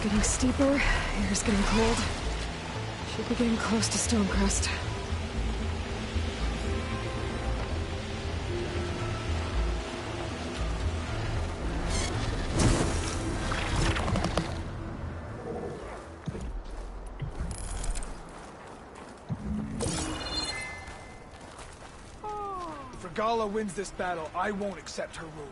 Getting steeper, air's getting cold. Should be getting close to Stonecrest. If Regala wins this battle, I won't accept her rule.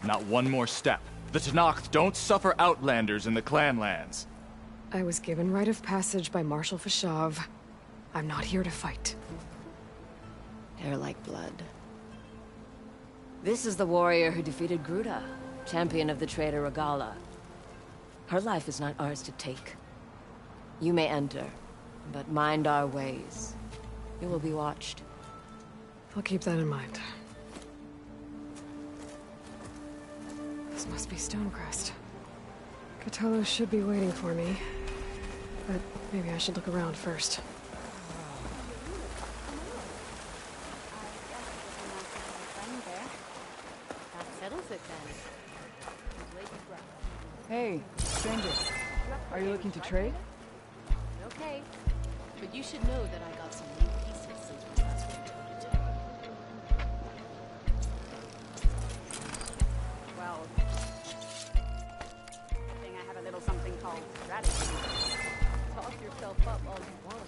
Not one more step. The Tenakth don't suffer outlanders in the Clanlands. I was given rite of passage by Marshal Fashav. I'm not here to fight. Hair like blood. This is the warrior who defeated Gruta, champion of the traitor Regala. Her life is not ours to take. You may enter, but mind our ways. You will be watched. I'll keep that in mind. This must be Stonecrest. Cthulhu should be waiting for me, but maybe I should look around first. Hey, stranger. Are you looking to trade? Okay, but you should know that I got some new pieces since we last went toe-to-toe. Well, I think I have a little something called strategy. Toss yourself up all you want.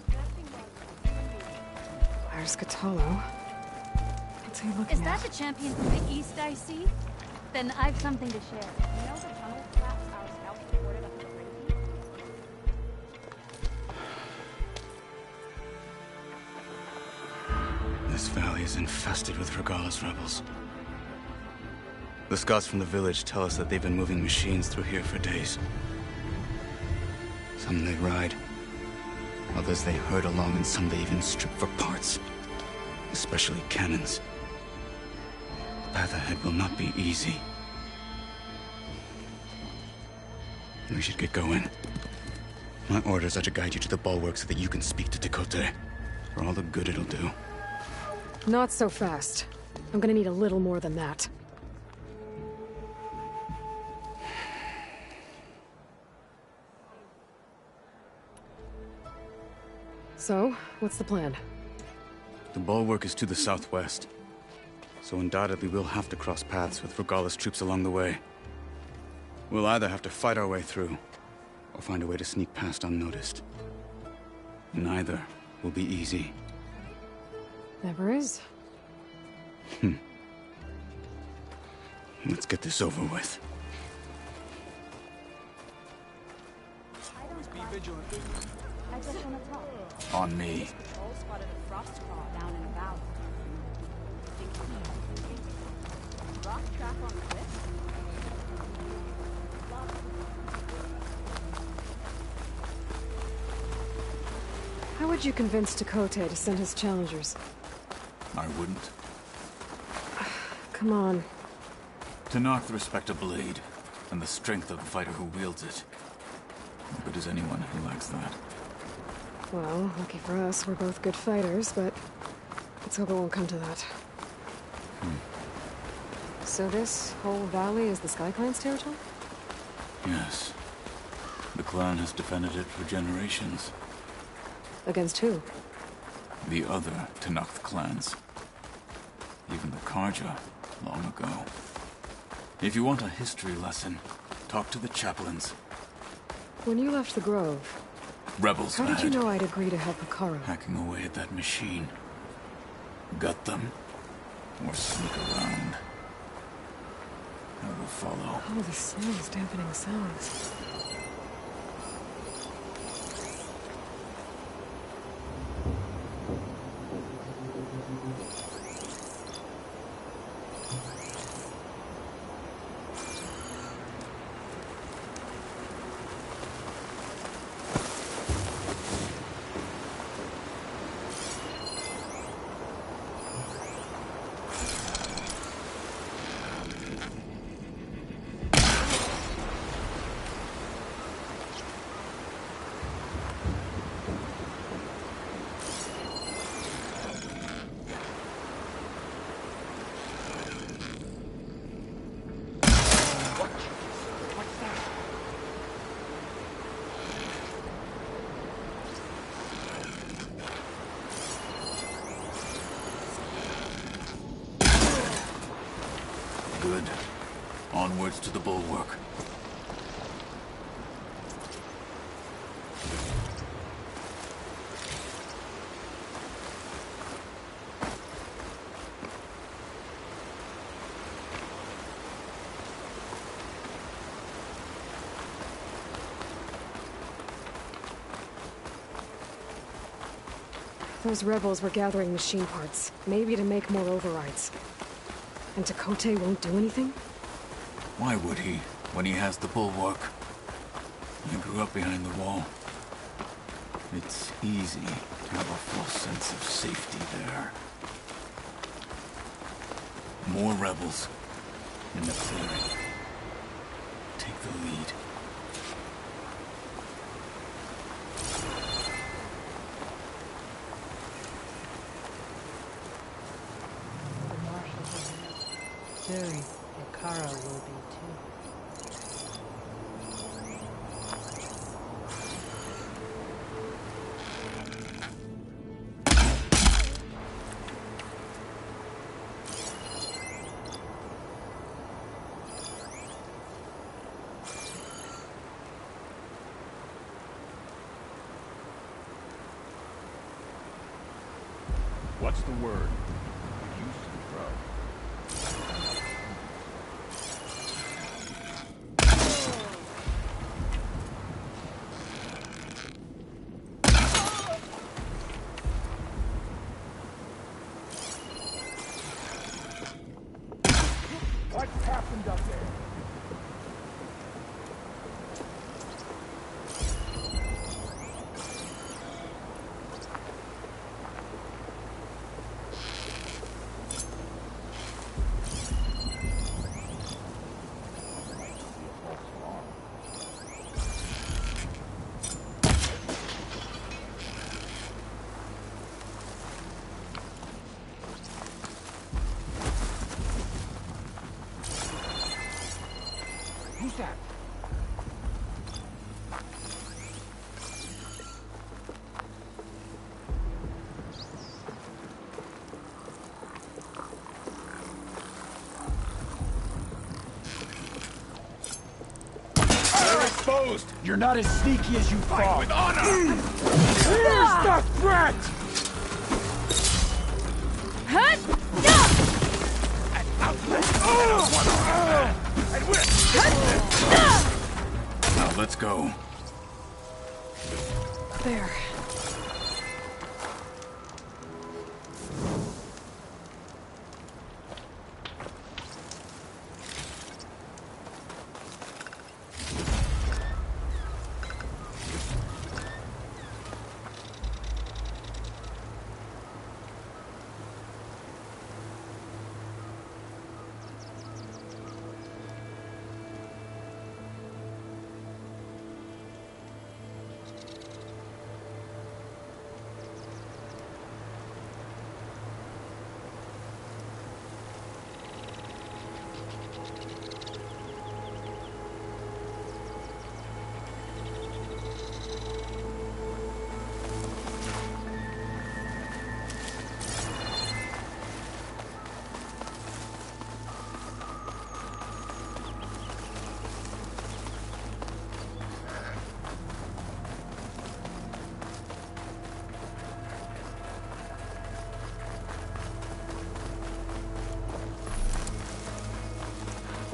Where's Cthulhu? What's he looking Is that at? the champion from the east I see? Then I've something to share. You know the tunnel collapse our scouts reported up the ring? This valley is infested with Regala's rebels. The scouts from the village tell us that they've been moving machines through here for days. Some they ride, others they herd along, and some they even strip for parts. Especially cannons. The path ahead will not be easy. We should get going. My orders are to guide you to the bulwark so that you can speak to Tekote. For all the good it'll do. Not so fast. I'm gonna need a little more than that. So, what's the plan? The bulwark is to the southwest. So undoubtedly we'll have to cross paths with Regala's troops along the way. We'll either have to fight our way through, or find a way to sneak past unnoticed. Neither will be easy. Never is. Let's get this over with. Be vigilant. I just want to talk. On me. All spotted a frost claw down in a valley. Think rock track on the cliff? How would you convince Tekote to send his challengers? I wouldn't. Come on. Tenarth respect a blade, and the strength of the fighter who wields it. How good is anyone who lacks that? Well, lucky for us, we're both good fighters, but let's hope it won't come to that. So this whole valley is the Sky Clan's territory? Yes. The clan has defended it for generations. Against who? The other Tenarth clans. Even the Karja, long ago. If you want a history lesson, talk to the chaplains. When you left the Grove, Rebels how did you had know I'd agree to help Hikaru? hacking away at that machine. Gut them, or sneak around. I will follow. Oh, the snow is dampening sounds. Good. Onwards to the bulwark. Those rebels were gathering machine parts, maybe to make more overrides. And Tekote won't do anything? Why would he, when he has the bulwark? I grew up behind the wall. It's easy to have a false sense of safety there. More rebels in the clearing. Take the lead. Soon, Hikaru will be too. What's the word? You used to throw. What happened up there? Who's that? They're exposed! You're not as sneaky as you thought! With honor! Here's the threat! An outlet! And we're... Now let's go. There.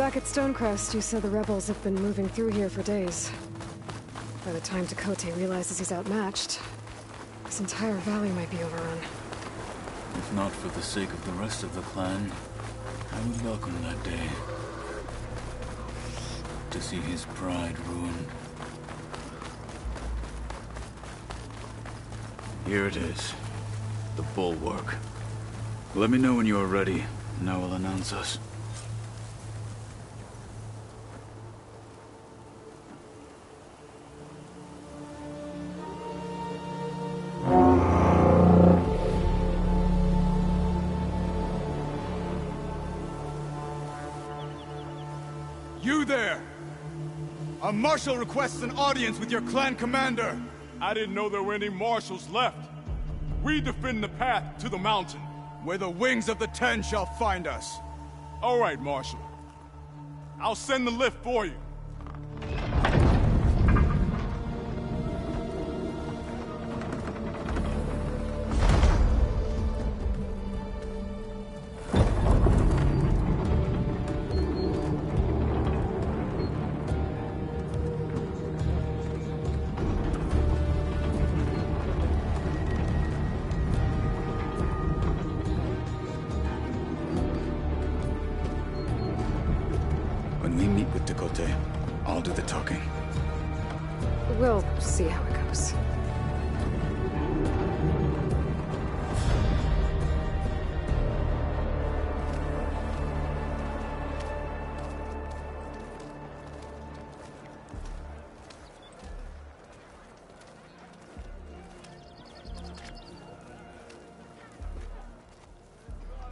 Back at Stonecrest, you said the rebels have been moving through here for days. By the time Tekote realizes he's outmatched, this entire valley might be overrun. If not for the sake of the rest of the clan, I would welcome that day. To see his pride ruined. Here it is. The bulwark. Let me know when you are ready, and I will announce us. You there! A marshal requests an audience with your clan commander! I didn't know there were any marshals left. We defend the path to the mountain. Where the wings of the Ten shall find us. All right, Marshal. I'll send the lift for you. When we meet with Tekote, I'll do the talking. We'll see how it goes.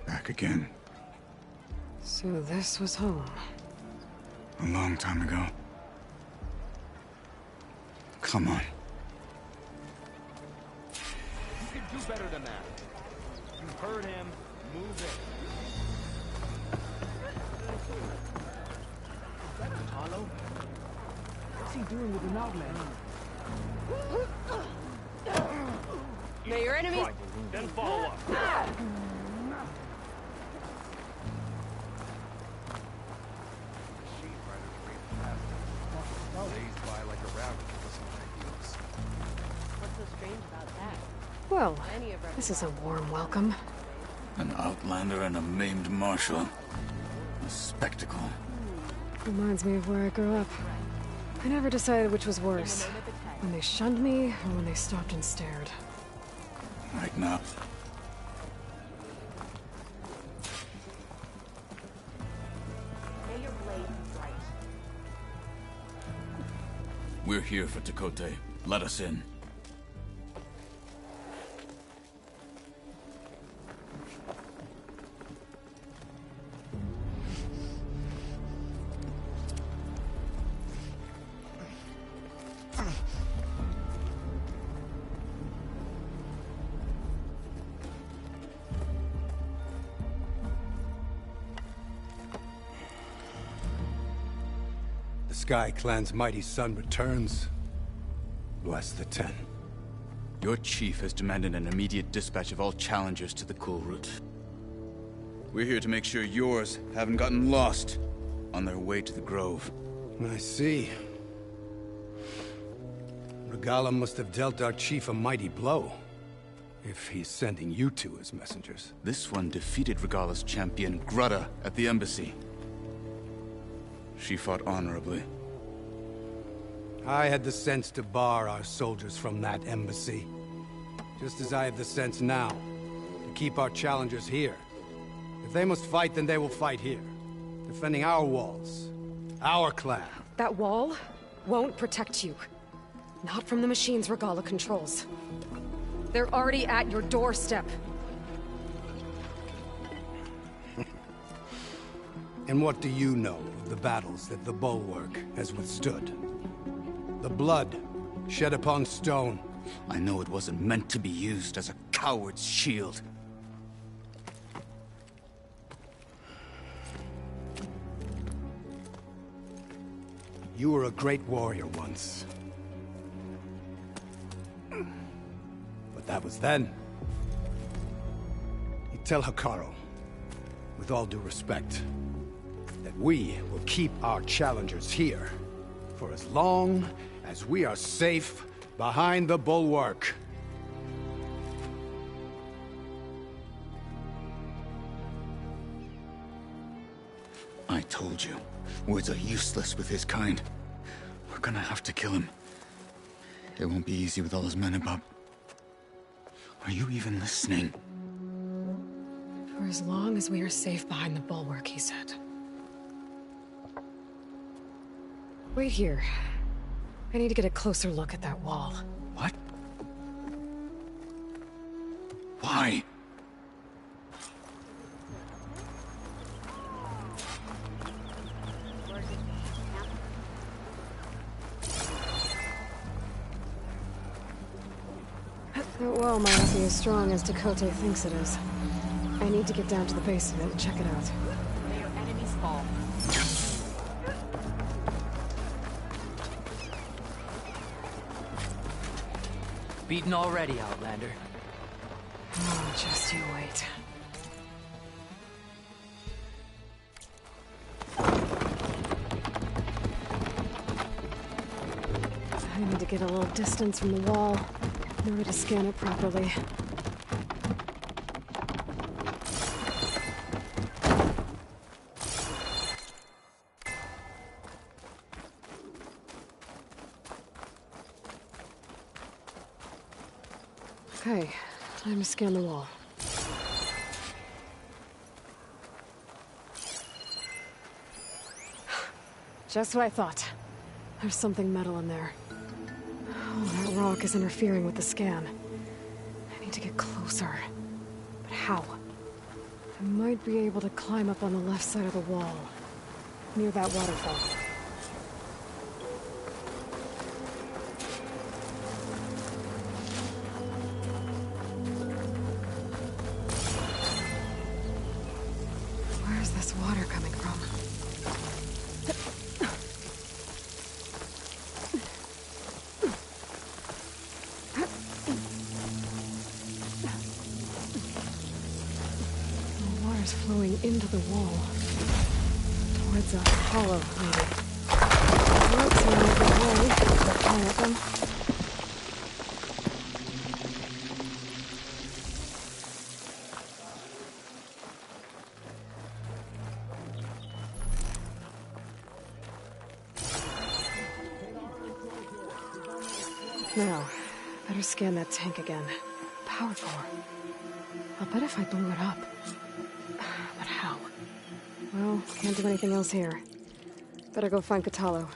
Back again. So this was home. A long time ago. Come on. You can do better than that. You heard him. Move it. Is that Apollo? What's he doing with an outlander? May your enemy... Then follow up. What's so strange about that? Well, this is a warm welcome. An outlander and a maimed marshal. A spectacle. Reminds me of where I grew up. I never decided which was worse. When they shunned me, or when they stopped and stared. Right now. May your blade be bright. We're here for Tekote. Let us in. The Sky Clan's mighty son returns. Bless the Ten. Your chief has demanded an immediate dispatch of all challengers to the cool route. We're here to make sure yours haven't gotten lost on their way to the Grove. I see. Regala must have dealt our chief a mighty blow, if he's sending you two as messengers. This one defeated Regala's champion, Grudda, at the embassy. She fought honorably. I had the sense to bar our soldiers from that embassy. Just as I have the sense now, to keep our challengers here. If they must fight, then they will fight here. Defending our walls. Our clan. That wall won't protect you. Not from the machines Regala controls. They're already at your doorstep. And what do you know of the battles that the Bulwark has withstood? The blood shed upon stone. I know it wasn't meant to be used as a coward's shield. You were a great warrior once. But that was then. You tell Hikaru, with all due respect, that we will keep our challengers here for as long as we are safe behind the bulwark. I told you, words are useless with his kind. We're gonna have to kill him. It won't be easy with all his men about. Are you even listening? For as long as we are safe behind the bulwark, he said. Wait here. I need to get a closer look at that wall. What? Why? That wall might not be as strong as Dakote thinks it is. I need to get down to the base of it and check it out. May your enemies fall. Beaten already, Outlander. Oh, just you wait. I need to get a little distance from the wall in order to scan it properly. Okay, time to scan the wall. Just what I thought. There's something metal in there. Oh, that rock is interfering with the scan. I need to get closer. But how? I might be able to climb up on the left side of the wall, near that waterfall. Where's this water coming from? The water's flowing into the wall. Towards a hollow, maybe. Roots are in a good way. I'll at them. Now, better scan that tank again. Power core. I'll bet if I blew it up. But how? Well, can't do anything else here. Better go find Katalo.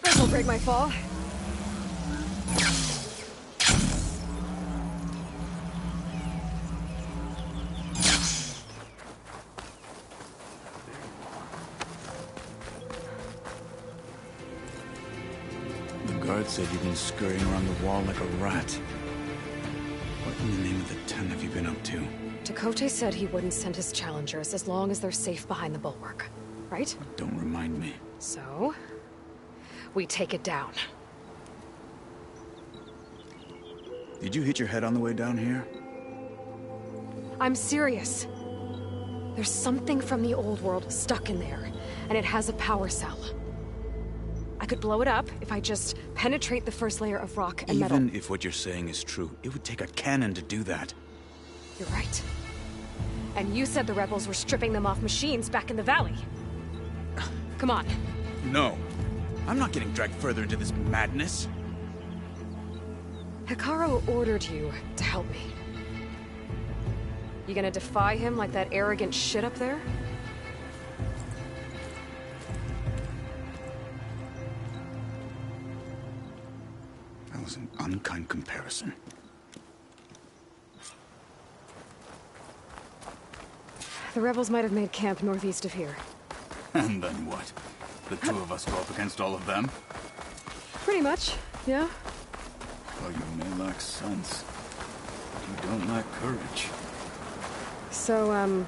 This'll break my fall. Guard said you've been scurrying around the wall like a rat. What in the name of the Ten have you been up to? Dakote said he wouldn't send his challengers as long as they're safe behind the bulwark. Right? Don't remind me. So, we take it down. Did you hit your head on the way down here? I'm serious. There's something from the old world stuck in there, and it has a power cell. I could blow it up if I just penetrate the first layer of rock and metal. Even if what you're saying is true, it would take a cannon to do that. You're right. And you said the rebels were stripping them off machines back in the valley. Come on. No. I'm not getting dragged further into this madness. Hikaru ordered you to help me. You gonna defy him like that arrogant shit up there? That was an unkind comparison. The rebels might have made camp northeast of here. And then what? The two of us go up against all of them? Pretty much, yeah. Well, you may lack sense, but you don't lack courage. So,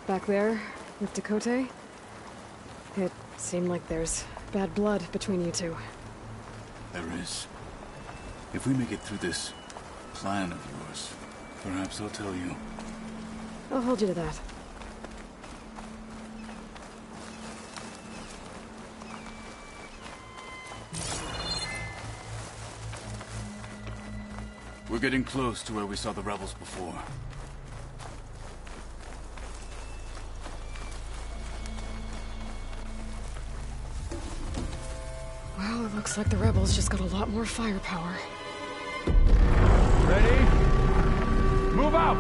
back there, with Dakote, it seemed like there's bad blood between you two. There is. If we make it through this plan of yours, perhaps I'll tell you. I'll hold you to that. We're getting close to where we saw the rebels before. Well, it looks like the rebels just got a lot more firepower. Ready? Move out!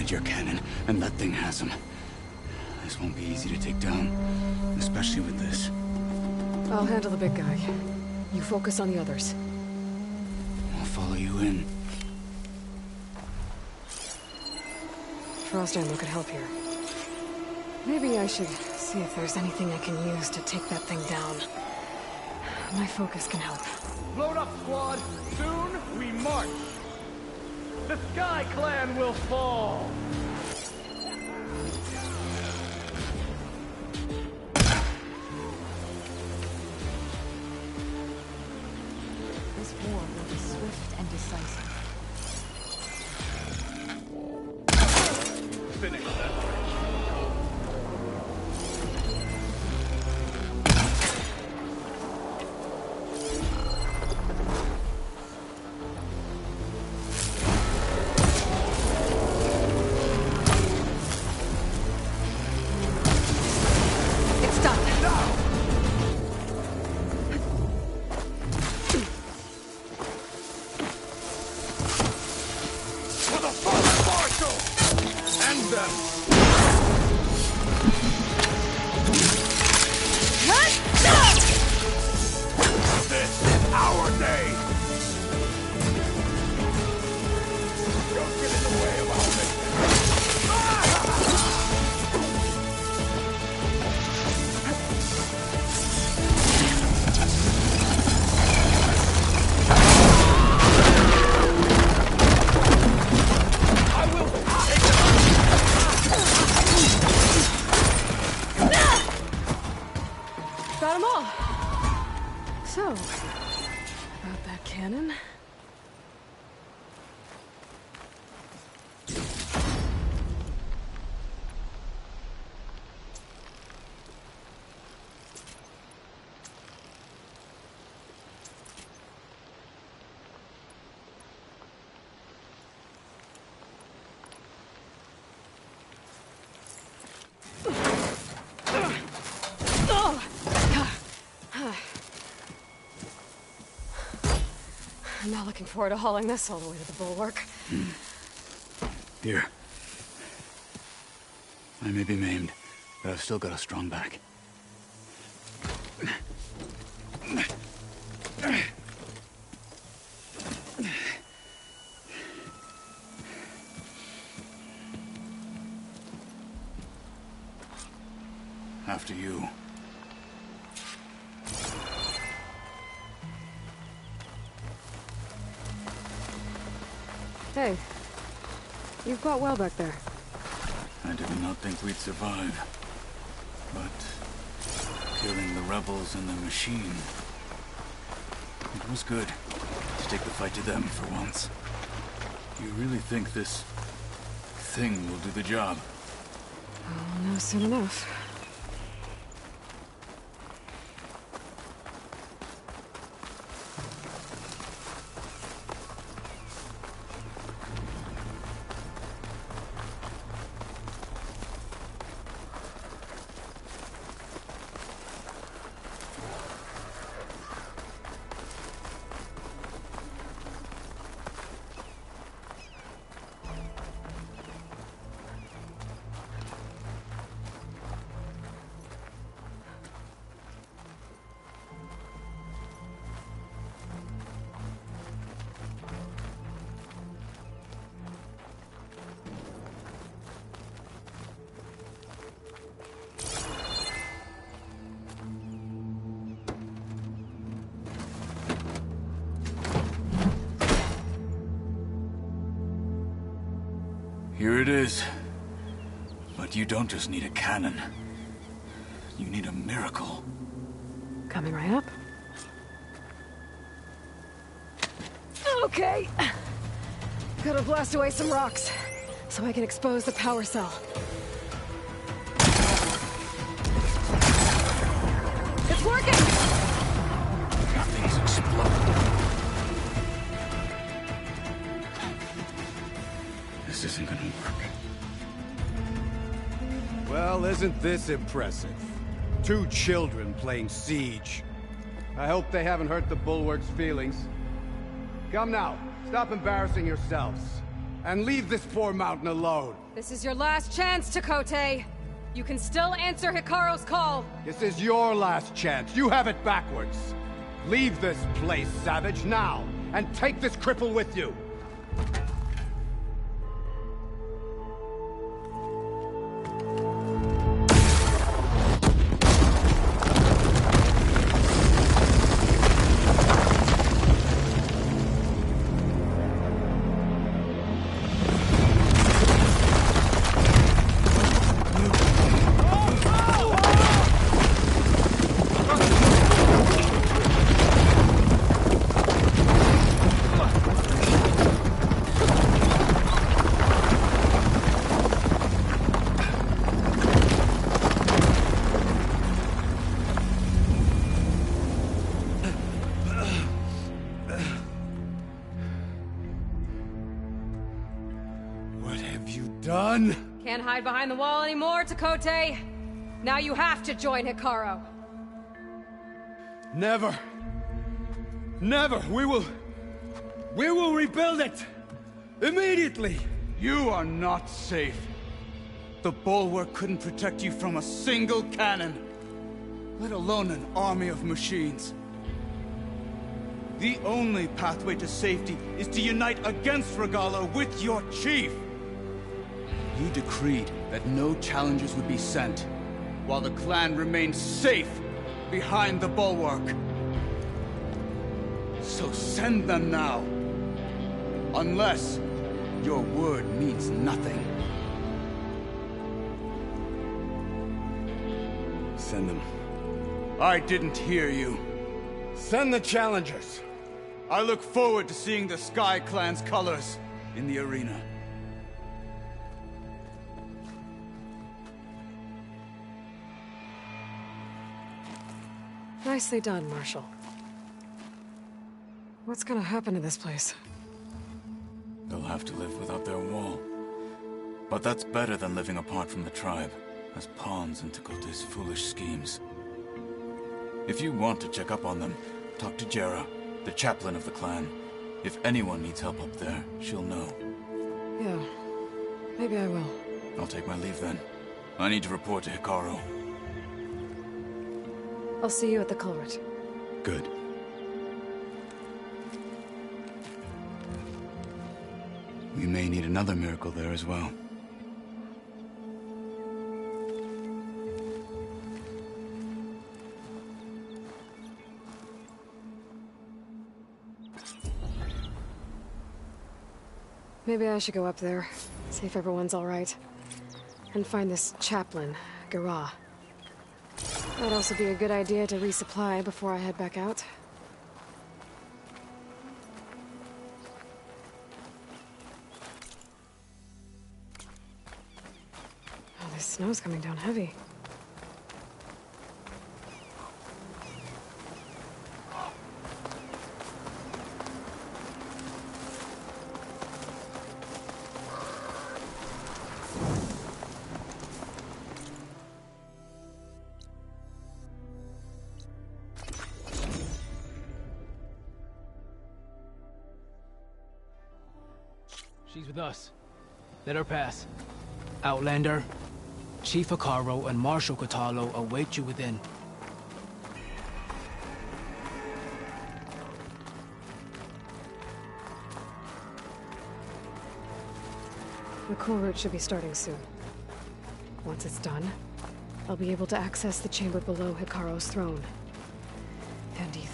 Your cannon, and that thing has him. This won't be easy to take down, especially with this. I'll handle the big guy. You focus on the others. I'll follow you in. Frost ammo could help here. Maybe I should see if there's anything I can use to take that thing down. My focus can help. Load up, squad! Soon we march! The Sky Clan will fall! This war will be swift and decisive. Finish that. Got them all. So, about that cannon. I'm not looking forward to hauling this all the way to the bulwark. Here. I may be maimed, but I've still got a strong back. After you. Hey, you've got well back there. I did not think we'd survive. But killing the rebels and the machine, it was good to take the fight to them for once. You really think this thing will do the job? I'll know soon enough. Here it is. But you don't just need a cannon. You need a miracle. Coming right up. Okay. Gotta blast away some rocks, so I can expose the power cell. It's working! Nothing's exploding. This isn't gonna work. Well, isn't this impressive? 2 children playing siege. I hope they haven't hurt the Bulwark's feelings. Come now, stop embarrassing yourselves. And leave this poor mountain alone. This is your last chance, Chakotay. You can still answer Hikaru's call. This is your last chance. You have it backwards. Leave this place, Savage, now. And take this cripple with you. Can't hide behind the wall anymore, Chakotay. Now you have to join Hikaru. Never. Never. We will rebuild it. Immediately. You are not safe. The Bulwark couldn't protect you from a single cannon, let alone an army of machines. The only pathway to safety is to unite against Regala with your chief. You decreed that no challengers would be sent, while the clan remained safe behind the Bulwark. So send them now. Unless your word means nothing. Send them. I didn't hear you. Send the challengers. I look forward to seeing the Sky Clan's colors in the arena. Nicely done, Marshal. What's gonna happen to this place? They'll have to live without their wall. But that's better than living apart from the tribe, as pawns in Chakotay's foolish schemes. If you want to check up on them, talk to Jera, the chaplain of the clan. If anyone needs help up there, she'll know. Yeah, maybe I will. I'll take my leave then. I need to report to Hikaru. I'll see you at the culvert. Good. We may need another miracle there as well. Maybe I should go up there, see if everyone's all right. And find this chaplain, Gara. Might also be a good idea to resupply before I head back out. Oh, this snow's coming down heavy. She's with us. Let her pass. Outlander, Chief Hikaru and Marshal Kotallo await you within. The culvert should be starting soon. Once it's done, I'll be able to access the chamber below Hikaru's throne. And Ether.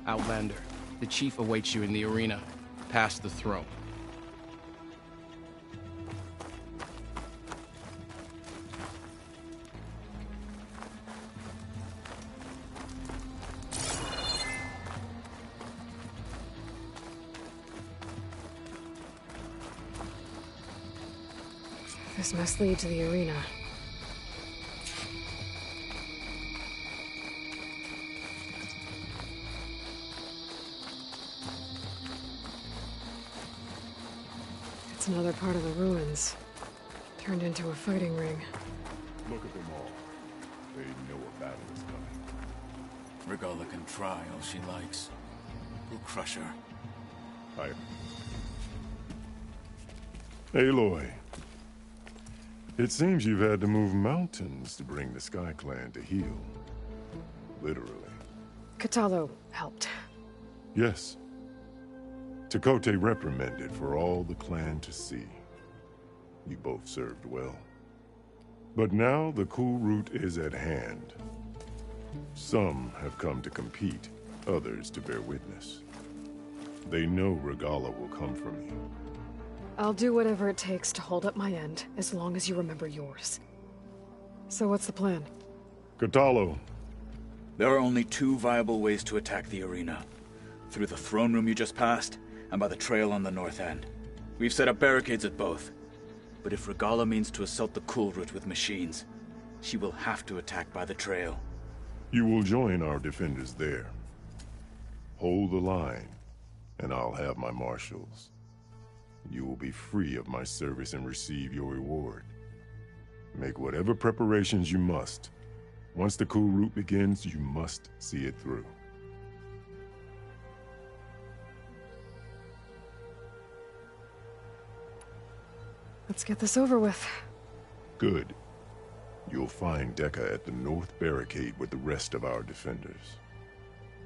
Outlander, The chief awaits you in the arena, past the throne. This must lead to the arena. It's another part of the ruins. Turned into a fighting ring. Look at them all. They know a battle is coming. Regalla can try all she likes. We'll crush her. Aloy. It seems you've had to move mountains to bring the Sky Clan to heel. Literally. Kotallo helped. Yes. Tekote reprimanded for all the clan to see. You both served well. But now the cool route is at hand. Some have come to compete, others to bear witness. They know Regalla will come for me. I'll do whatever it takes to hold up my end, as long as you remember yours. So what's the plan? Kotallo. There are only two viable ways to attack the arena. Through the throne room you just passed, and by the trail on the north end. We've set up barricades at both. But if Regalla means to assault the cool route with machines, she will have to attack by the trail. You will join our defenders there. Hold the line, and I'll have my marshals. You will be free of my service and receive your reward. Make whatever preparations you must. Once the cool route begins, you must see it through. Let's get this over with. Good. You'll find Dekka at the north barricade with the rest of our defenders.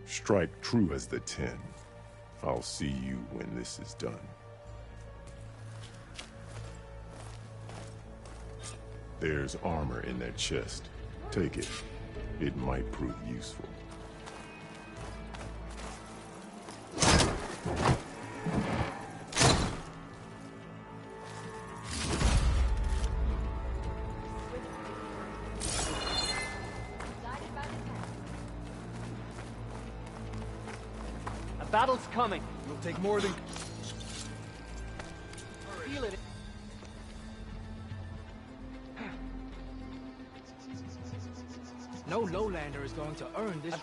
Strike true as the 10. I'll see you when this is done. There's armor in that chest. Take it. It might prove useful. A battle's coming. It'll take more than... Feel it. No lowlander is going to earn this.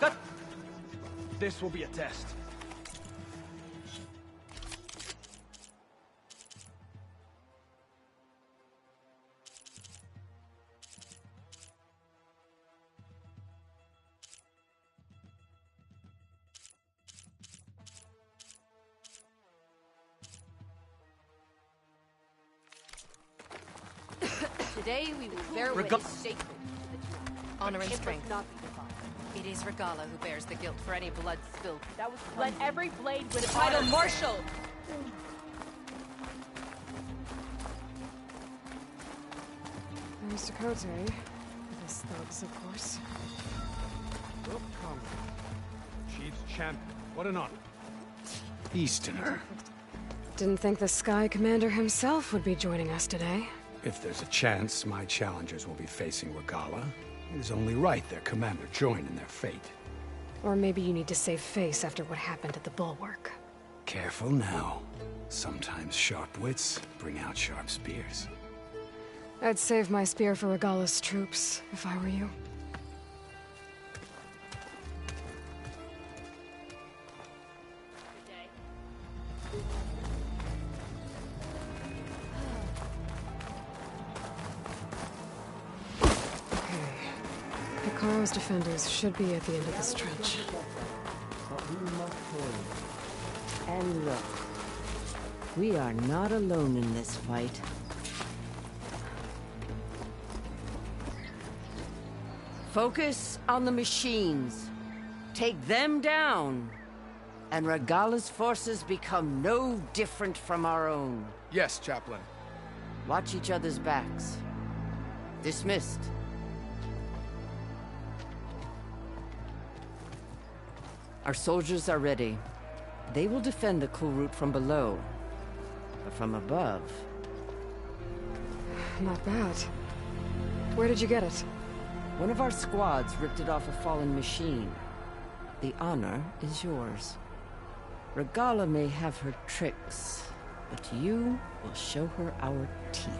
This will be a test. Today we will bear witness sacred to the truth. Honor and It strength. must not be defined. It is Regalla who bears the guilt for any blood spilled. That was Let every blade with the title honor. Marshal! There's Tekote. With his thugs, of course. Oh, come. Chief's champion. What an honor. Easterner. Didn't think the Sky Commander himself would be joining us today. If there's a chance my challengers will be facing Regalla, it is only right their commander join in their fate. Or maybe you need to save face after what happened at the Bulwark. Careful now. Sometimes sharp wits bring out sharp spears. I'd save my spear for Regalla's troops, if I were you. Hikaru's defenders should be at the end of this trench. But we must hurry. And look, we are not alone in this fight. Focus on the machines. Take them down, and Regalla's forces become no different from our own. Yes, Chaplain. Watch each other's backs. Dismissed. Our soldiers are ready. They will defend the cool route from below. But from above... Not bad. Where did you get it? One of our squads ripped it off a fallen machine. The honor is yours. Regala may have her tricks, but you will show her our teeth.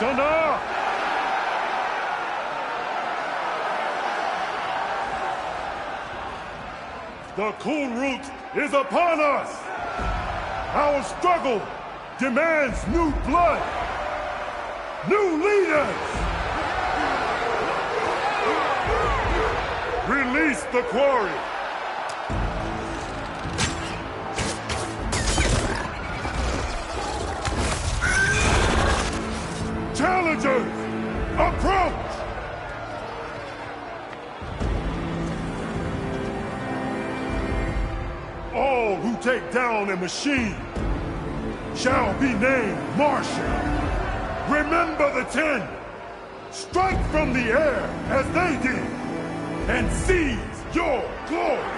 Dana! The cool route is upon us! Our struggle demands new blood! New leaders! Release the quarry! Challengers, approach! All who take down a machine shall be named Marshal. Remember the 10. Strike from the air as they did, and seize your glory.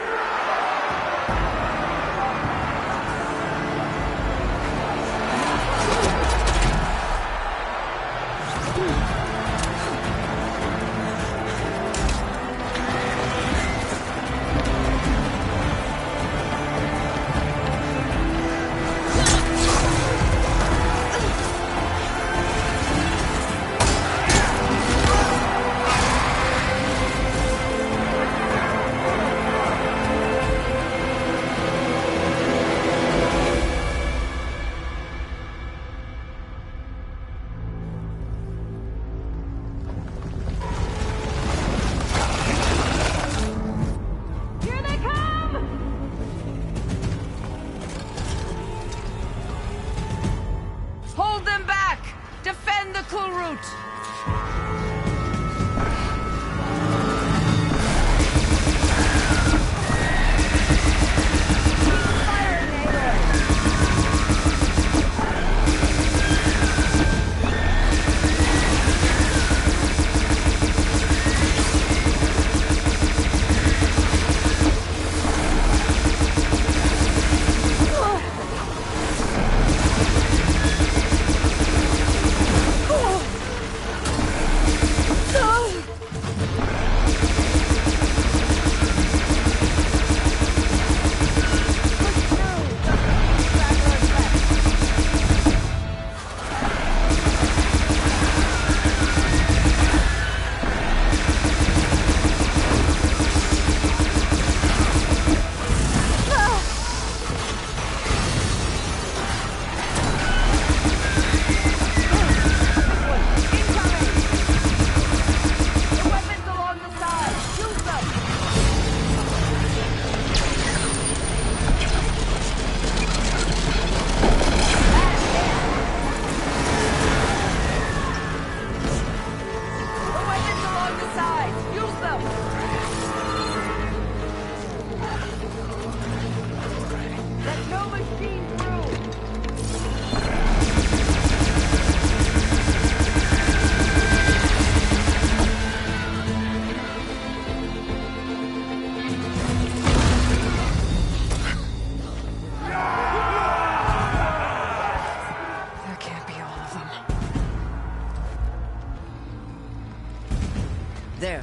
There.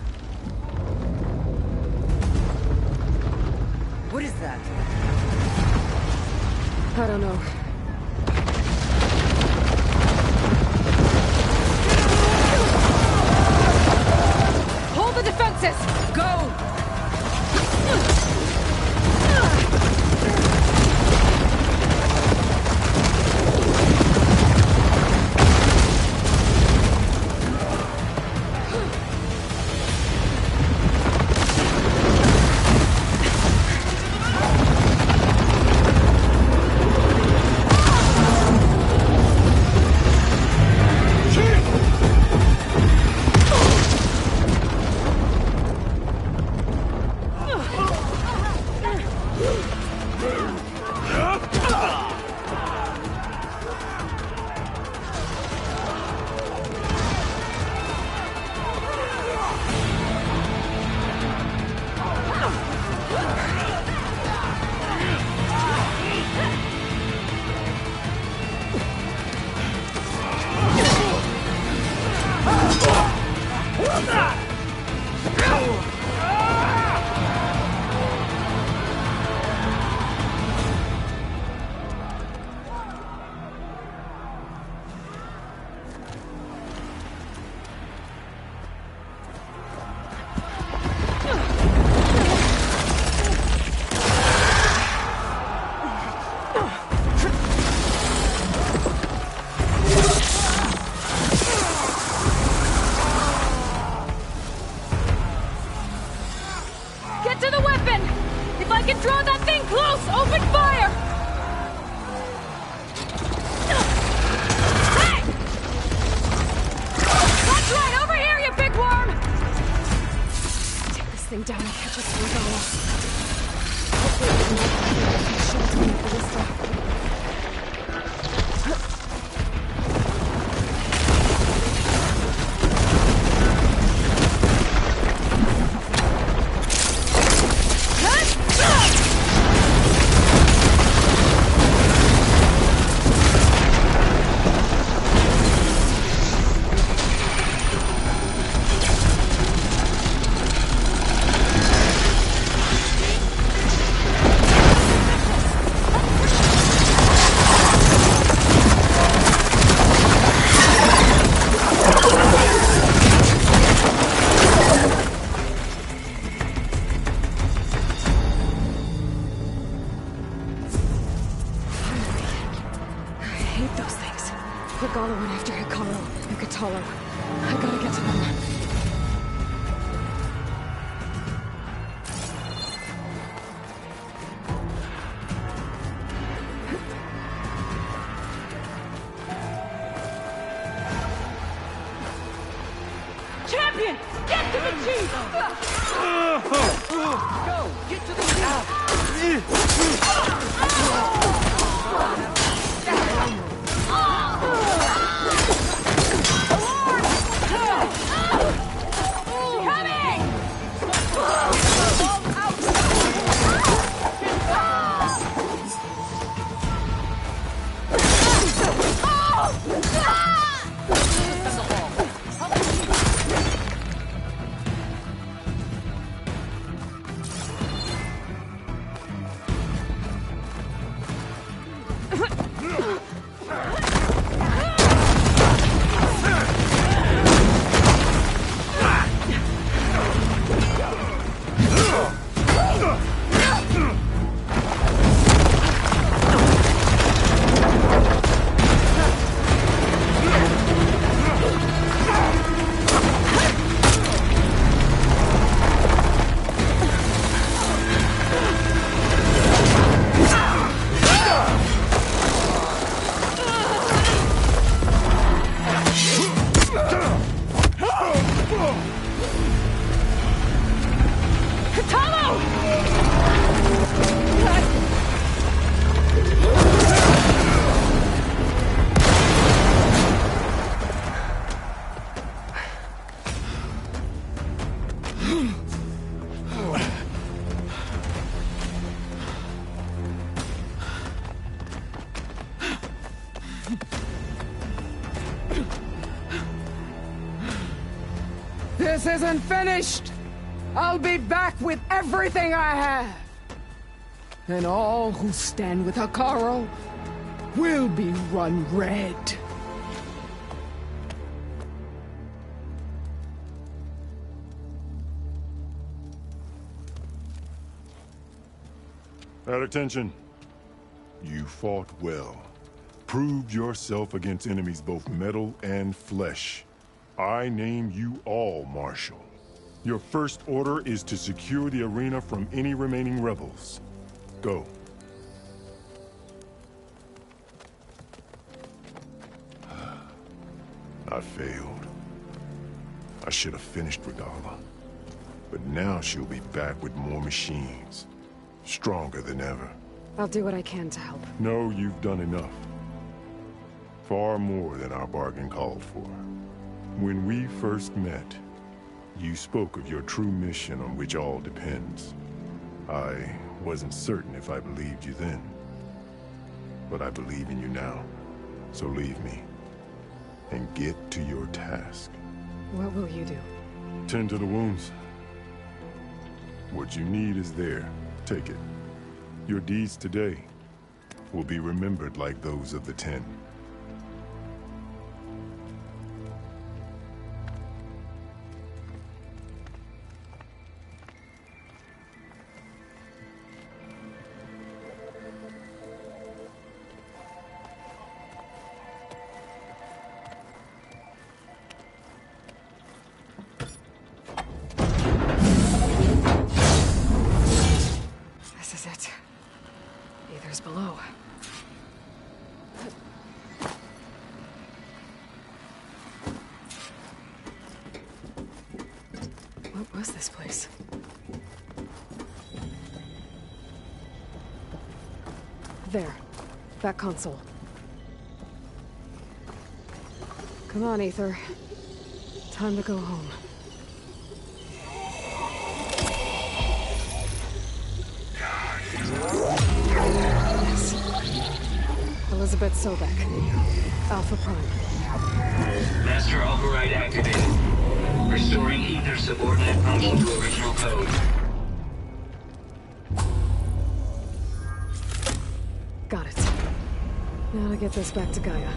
What is that? I don't know. Hold the defenses! Go! down and catch us to Regala. Hopefully we can get some shelter in the ballista. Regala went after Hikaru and Katalo. I gotta get to them. Champion! Get to the chief! Go! Get to the This isn't finished! I'll be back with everything I have! And all who stand with Hikaru will be run red. At attention. You fought well. Proved yourself against enemies both metal and flesh. I name you all Marshal. Your first order is to secure the arena from any remaining rebels. Go. I failed. I should have finished Regala. But now she'll be back with more machines. Stronger than ever. I'll do what I can to help. No, you've done enough. Far more than our bargain called for. When we first met, you spoke of your true mission on which all depends. I wasn't certain if I believed you then. But I believe in you now. So leave me. And get to your task. What will you do? Tend to the wounds. What you need is there. Take it. Your deeds today will be remembered like those of the 10. Below. What was this place? There. That console. Come on, Aether. Time to go home. Yes. Elizabeth Sobek. Alpha Prime. Master override activated. Restoring Aether subordinate function to original code. Got it. Now to get this back to Gaia.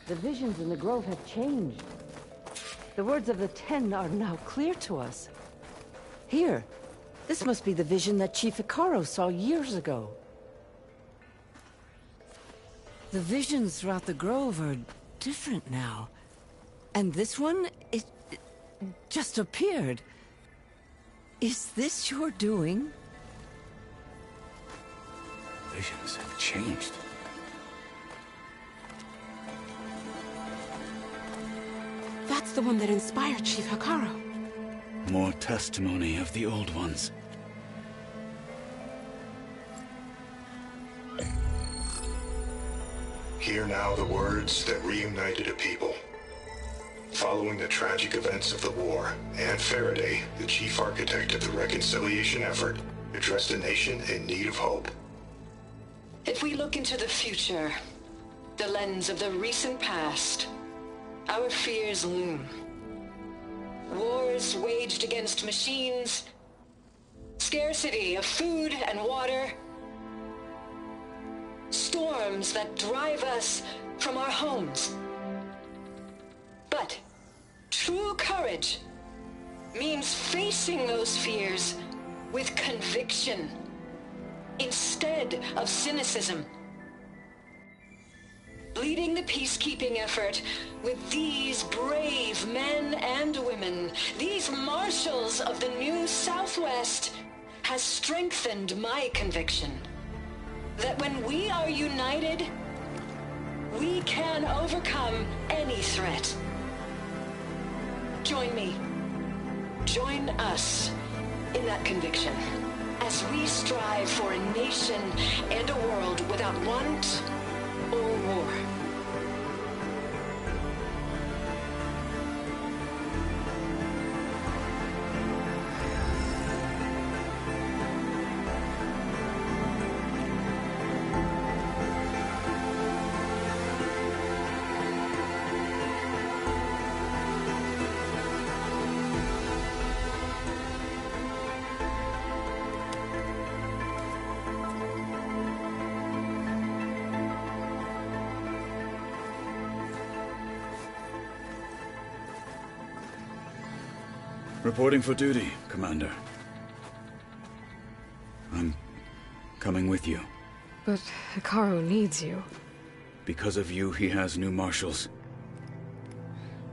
The visions in the Grove have changed. The words of the Ten are now clear to us. Here, this must be the vision that Chief Icaro saw years ago. The visions throughout the Grove are different now. And this one, it just appeared. Is this your doing? Visions have changed. That's the one that inspired Chief Icaro. More testimony of the old ones. Hear now the words that reunited a people. Following the tragic events of the war, Anne Faraday, the chief architect of the reconciliation effort, addressed a nation in need of hope. If we look into the future, the lens of the recent past, our fears loom. Wars waged against machines, scarcity of food and water, storms that drive us from our homes. But true courage means facing those fears with conviction instead of cynicism. Leading the peacekeeping effort with these brave men and women, these marshals of the new Southwest, has strengthened my conviction that when we are united, we can overcome any threat. Join me. Join us in that conviction as we strive for a nation and a world without want or war. Reporting for duty, Commander. I'm coming with you. But Icaro needs you. Because of you, he has new marshals.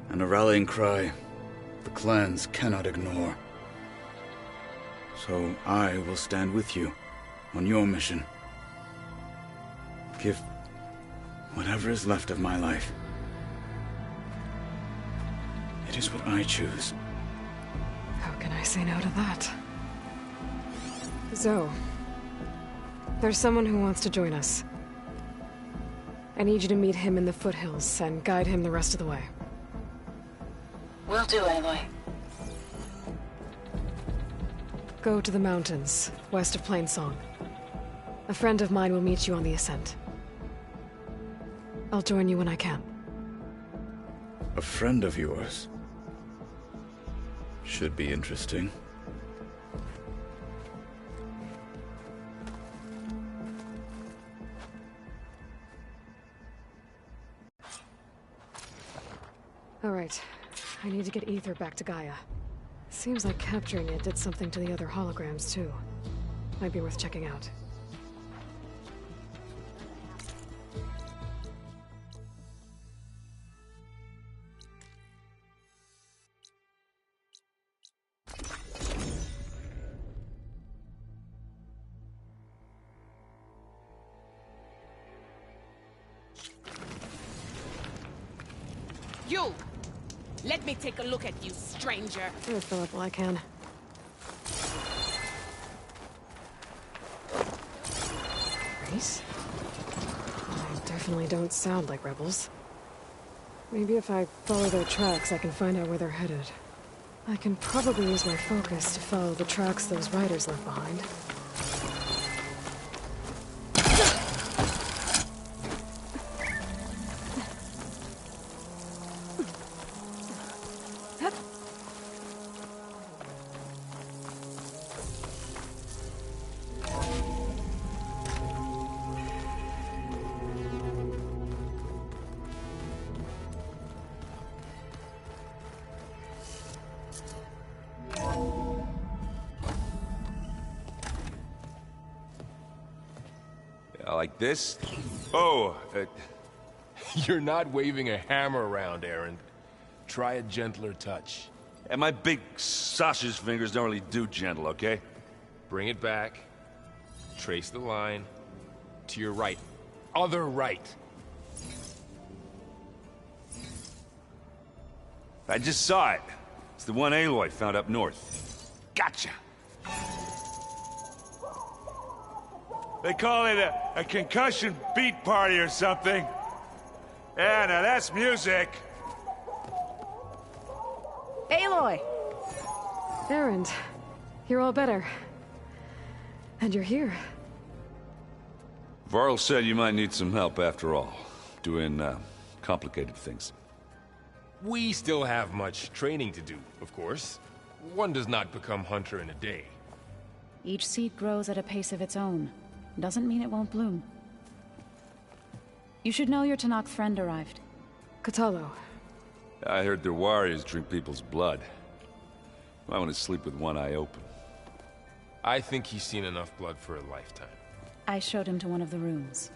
And a rallying cry the clans cannot ignore. So I will stand with you on your mission. Give whatever is left of my life. It is what I choose. How can I say no to that? Zoe, there's someone who wants to join us. I need you to meet him in the foothills and guide him the rest of the way. Will do, Aloy. Go to the mountains, west of Plainsong. A friend of mine will meet you on the ascent. I'll join you when I can. A friend of yours? Should be interesting. All right. I need to get Aether back to Gaia. Seems like capturing it did something to the other holograms, too. Might be worth checking out. You! Let me take a look at you, stranger. I'll fill up while I can. Race? They definitely don't sound like rebels. Maybe if I follow their tracks, I can find out where they're headed. I can probably use my focus to follow the tracks those riders left behind. Like this? Oh, You're not waving a hammer around, Aaron. Try a gentler touch. And my big sausage fingers don't really do gentle, okay? Bring it back. Trace the line. To your right. Other right. I just saw it. It's the one Aloy found up north. Gotcha! They call it a concussion beat party or something. Yeah, now that's music. Aloy! Erend, you're all better. And you're here. Varl said you might need some help after all. Doing, complicated things. We still have much training to do, of course. One does not become hunter in a day. Each seed grows at a pace of its own. Doesn't mean it won't bloom. You should know your Tanakh friend arrived. Kotallo. I heard their warriors drink people's blood. I want to sleep with one eye open. I think he's seen enough blood for a lifetime. I showed him to one of the rooms.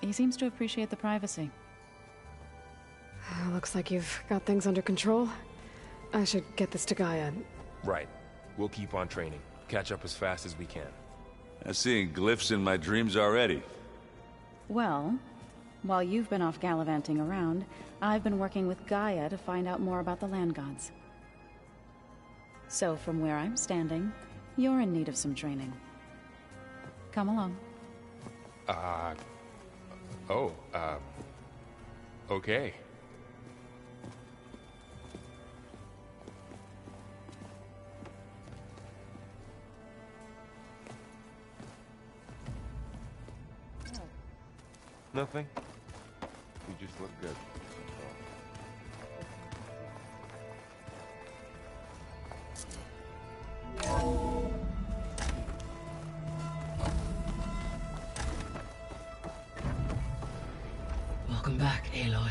He seems to appreciate the privacy. Looks like you've got things under control. I should get this to Gaia. Right. We'll keep on training. Catch up as fast as we can. I'm seeing glyphs in my dreams already. Well, while you've been off gallivanting around, I've been working with Gaia to find out more about the land gods. So from where I'm standing, you're in need of some training. Come along. Okay. Nothing. You just look good. Welcome back, Aloy.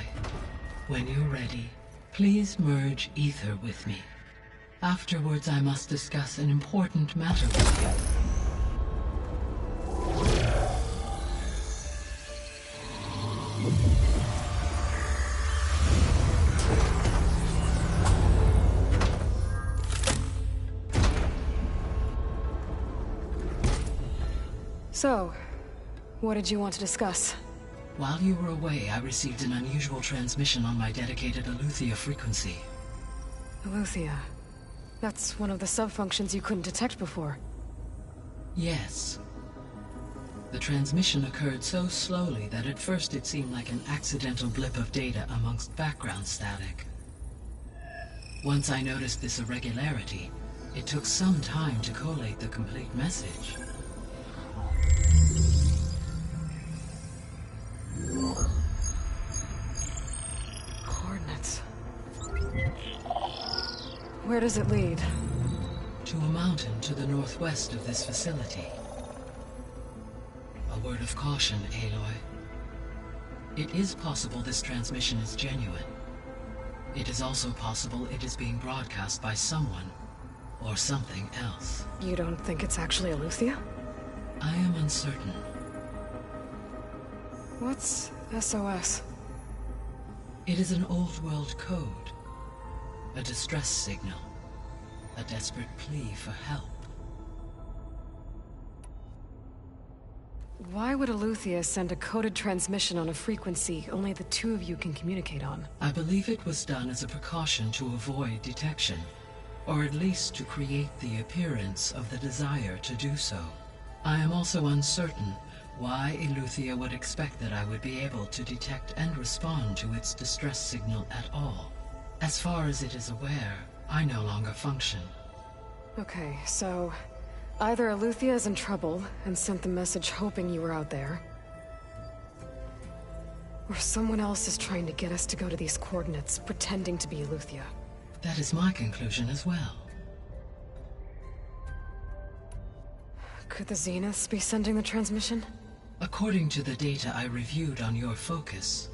When you're ready, please merge ether with me. Afterwards, I must discuss an important matter with you. So, what did you want to discuss? While you were away, I received an unusual transmission on my dedicated Aletheia frequency. Aletheia. That's one of the sub-functions you couldn't detect before. Yes. The transmission occurred so slowly that at first it seemed like an accidental blip of data amongst background static. Once I noticed this irregularity, it took some time to collate the complete message. Coordinates. Where does it lead? To a mountain to the northwest of this facility. A word of caution, Aloy. It is possible this transmission is genuine. It is also possible it is being broadcast by someone or something else. You don't think it's actually Eleuthia? I am uncertain. What's SOS? It is an old world code. A distress signal. A desperate plea for help. Why would Eleuthia send a coded transmission on a frequency only the two of you can communicate on? I believe it was done as a precaution to avoid detection, or at least to create the appearance of the desire to do so. I am also uncertain why Eleuthia would expect that I would be able to detect and respond to its distress signal at all. As far as it is aware, I no longer function. Okay, so either Eleuthia is in trouble and sent the message hoping you were out there, or someone else is trying to get us to go to these coordinates, pretending to be Eleuthia. That is my conclusion as well. Could the Zeniths be sending the transmission? According to the data I reviewed on your focus,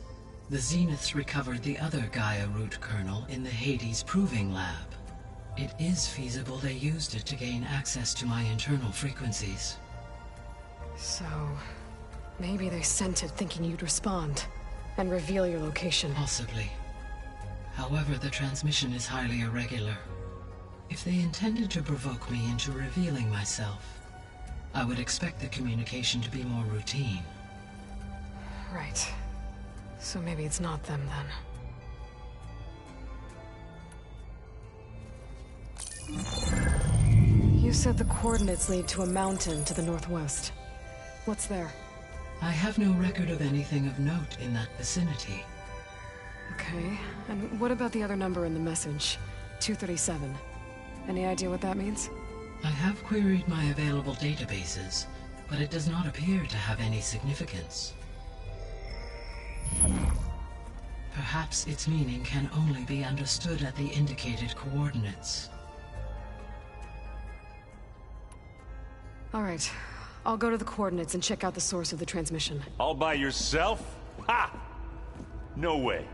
the Zeniths recovered the other Gaia root kernel in the Hades Proving Lab. It is feasible they used it to gain access to my internal frequencies. So, maybe they sent it thinking you'd respond, and reveal your location. Possibly. However, the transmission is highly irregular. If they intended to provoke me into revealing myself, I would expect the communication to be more routine. Right. So maybe it's not them, then. You said the coordinates lead to a mountain to the northwest. What's there? I have no record of anything of note in that vicinity. Okay, and what about the other number in the message? 237. Any idea what that means? I have queried my available databases, but it does not appear to have any significance. Perhaps its meaning can only be understood at the indicated coordinates. All right. I'll go to the coordinates and check out the source of the transmission. All by yourself? Ha! No way.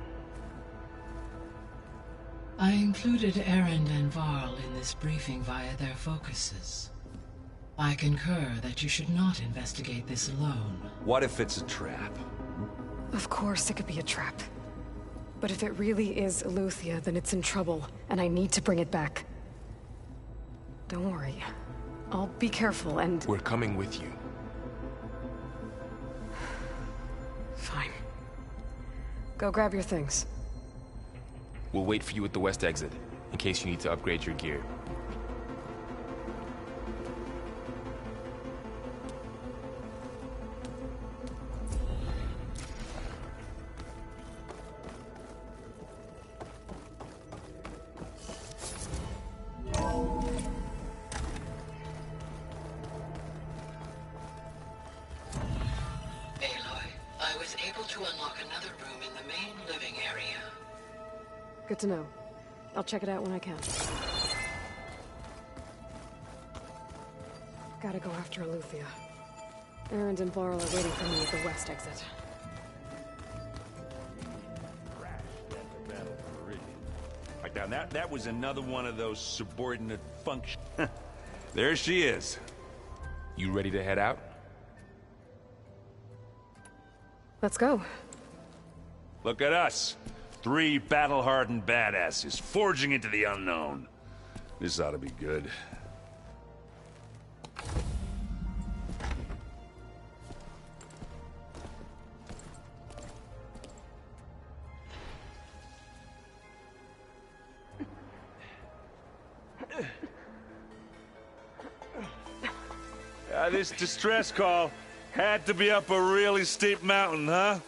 I included Erend and Varl in this briefing via their focuses. I concur that you should not investigate this alone. What if it's a trap? Of course it could be a trap. But if it really is Eleuthia, then it's in trouble, and I need to bring it back. Don't worry. I'll be careful and... We're coming with you. Fine. Go grab your things. We'll wait for you at the west exit, in case you need to upgrade your gear. Good to know. I'll check it out when I can. Gotta go after Eleuthia. Erend and Varl are waiting for me at the west exit. Right down. That was another one of those subordinate functions. There she is. You ready to head out? Let's go. Look at us. 3 battle-hardened badasses forging into the unknown. This ought to be good. This distress call had to be up a really steep mountain, huh?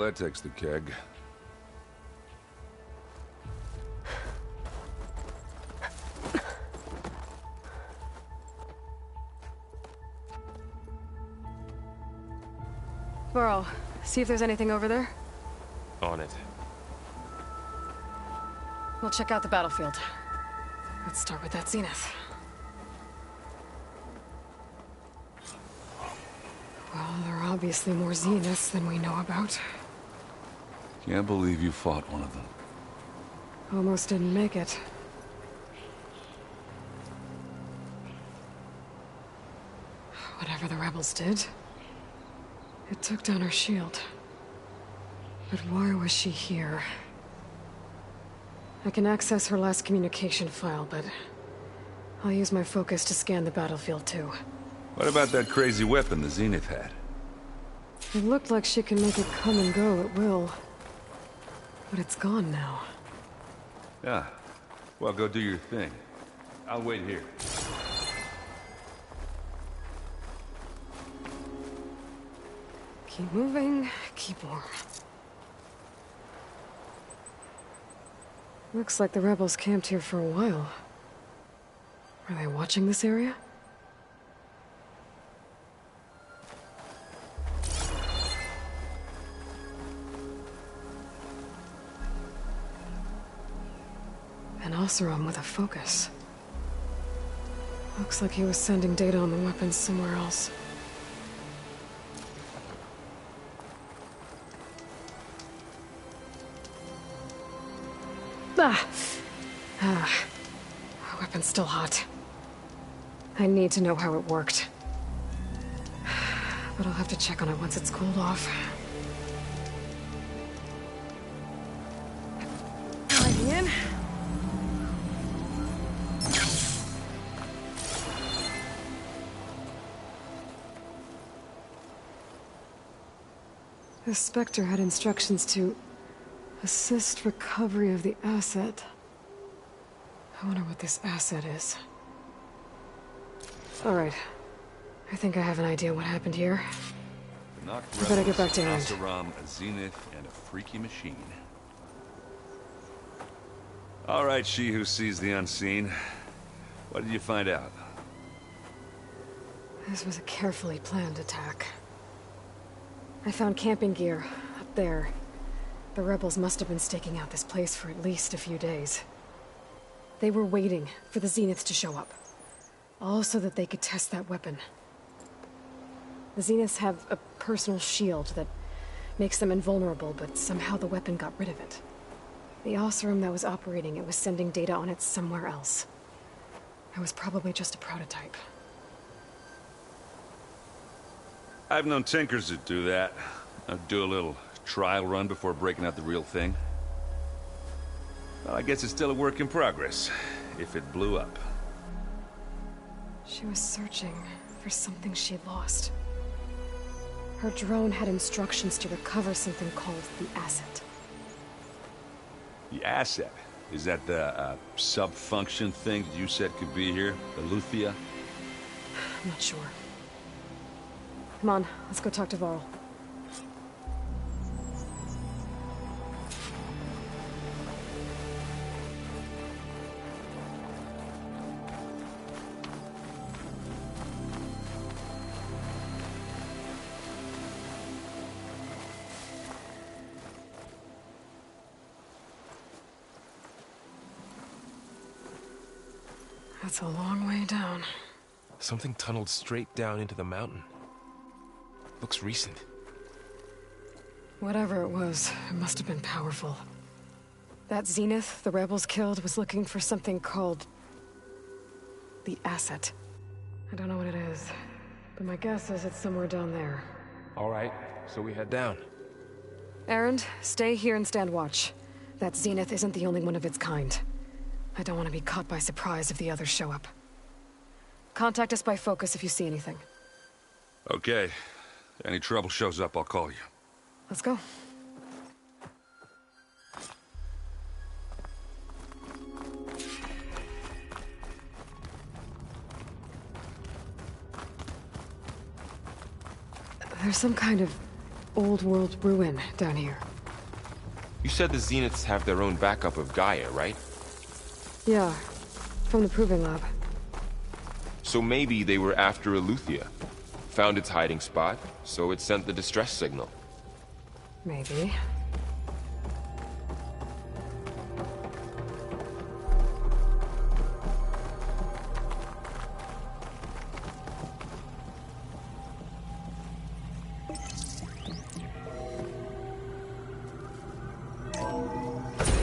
that takes the keg. Varl, see if there's anything over there. On it. We'll check out the battlefield. Let's start with that Zenith. Well, there are obviously more Zeniths than we know about. Can't believe you fought one of them. Almost didn't make it. Whatever the rebels did, it took down her shield. But why was she here? I can access her last communication file, but I'll use my focus to scan the battlefield too. What about that crazy weapon the Zenith had? It looked like she can make it come and go at will. But it's gone now. Yeah. Well, go do your thing. I'll wait here. Keep moving, keep warm. Looks like the rebels camped here for a while. Are they watching this area? An Oseram with a focus. Looks like he was sending data on the weapons somewhere else. Weapon's still hot. I need to know how it worked. But I'll have to check on it once it's cooled off. Diving in. The Spectre had instructions to assist recovery of the asset. I wonder what this asset is. Alright. I think I have an idea what happened here. I better get back to Erend. Oseram, a Zenith, and a freaky machine. All right, she who sees the unseen. What did you find out? This was a carefully planned attack. I found camping gear up there. The rebels must have been staking out this place for at least a few days. They were waiting for the Zeniths to show up. All so that they could test that weapon. The Zeniths have a personal shield that makes them invulnerable, but somehow the weapon got rid of it. The Oseram that was operating it was sending data on it somewhere else. It was probably just a prototype. I've known tinkers that do that. I'd do a little trial run before breaking out the real thing. Well, I guess it's still a work in progress, if it blew up. She was searching for something she lost. Her drone had instructions to recover something called the asset. The asset? Is that the sub-function thing that you said could be here? The Luthia? I'm not sure. Come on, let's go talk to Varl. That's a long way down. Something tunneled straight down into the mountain. Looks recent. Whatever it was, it must have been powerful. That Zenith the rebels killed was looking for something called the asset. I don't know what it is, but my guess is it's somewhere down there. All right, so we head down. Erend, stay here and stand watch. That Zenith isn't the only one of its kind. I don't want to be caught by surprise if the others show up. Contact us by focus if you see anything. Okay. Any trouble shows up, I'll call you. Let's go. There's some kind of old world ruin down here. You said the Zeniths have their own backup of Gaia, right? Yeah, from the proving lab. So maybe they were after Eleuthia. Found its hiding spot, so it sent the distress signal. Maybe.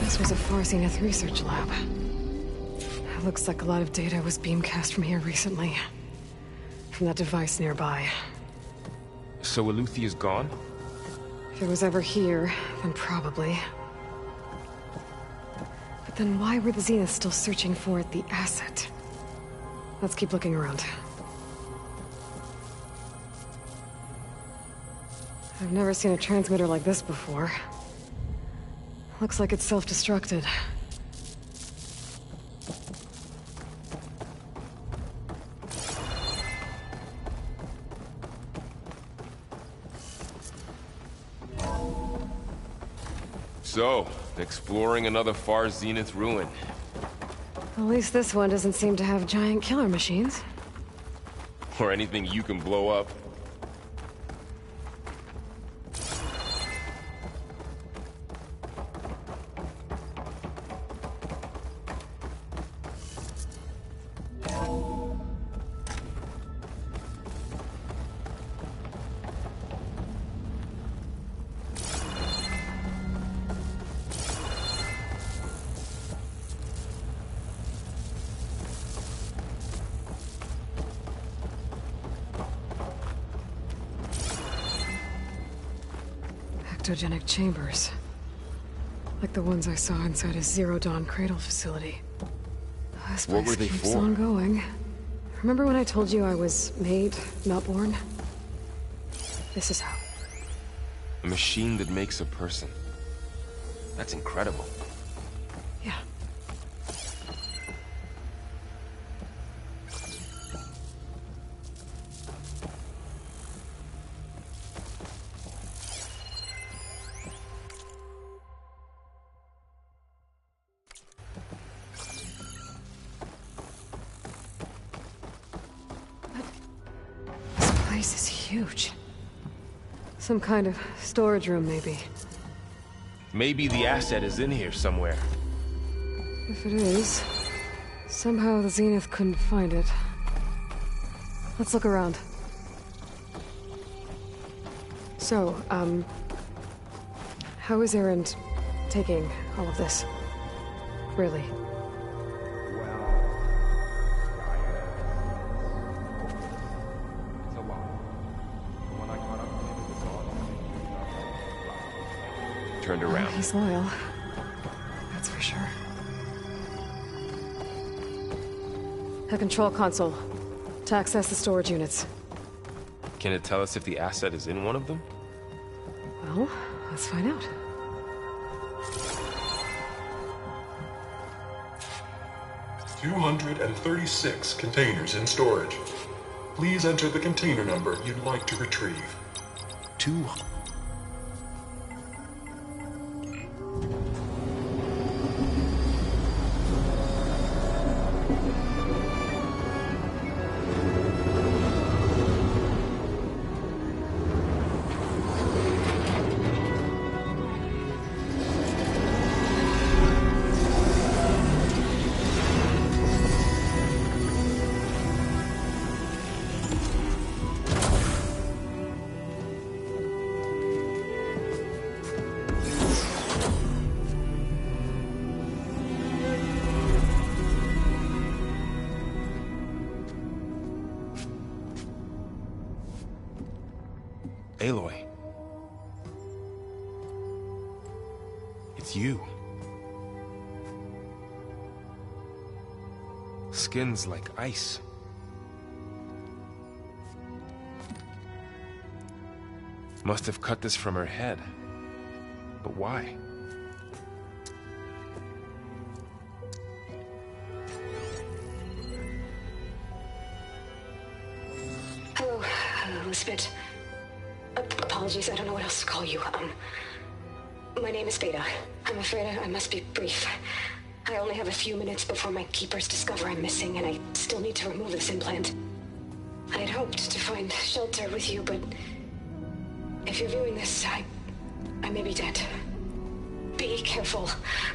This was a Far Zenith research lab. It looks like a lot of data was beamcast from here recently. From that device nearby. So Eleuthia's gone? If it was ever here, then probably. But then why were the Zeniths still searching for the asset? Let's keep looking around. I've never seen a transmitter like this before. Looks like it's self-destructed. So, exploring another Far Zenith ruin. At least this one doesn't seem to have giant killer machines. Or anything you can blow up. Ectogenic chambers. Like the ones I saw inside a Zero Dawn cradle facility. This What place were they keeps for? on going. Remember when I told you I was made, not born? This is how. A machine that makes a person. That's incredible. Yeah. This place is huge. Some kind of storage room, maybe. Maybe the asset is in here somewhere. If it is, somehow the Zenith couldn't find it. Let's look around. So, how is Erend taking all of this? Really? Turned around. He's loyal. That's for sure. A control console. To access the storage units. Can it tell us if the asset is in one of them? Well, let's find out. $236 containers in storage. Please enter the container number you'd like to retrieve. Aloy. It's you. Skin's like ice. Must have cut this from her head. But why? Oh, a little bit. apologies. I don't know what else to call you. My name is Beta. I'm afraid I must be brief. I only have a few minutes before my keepers discover I'm missing, and I still need to remove this implant. I had hoped to find shelter with you, but if you're viewing this, I may be dead. Be careful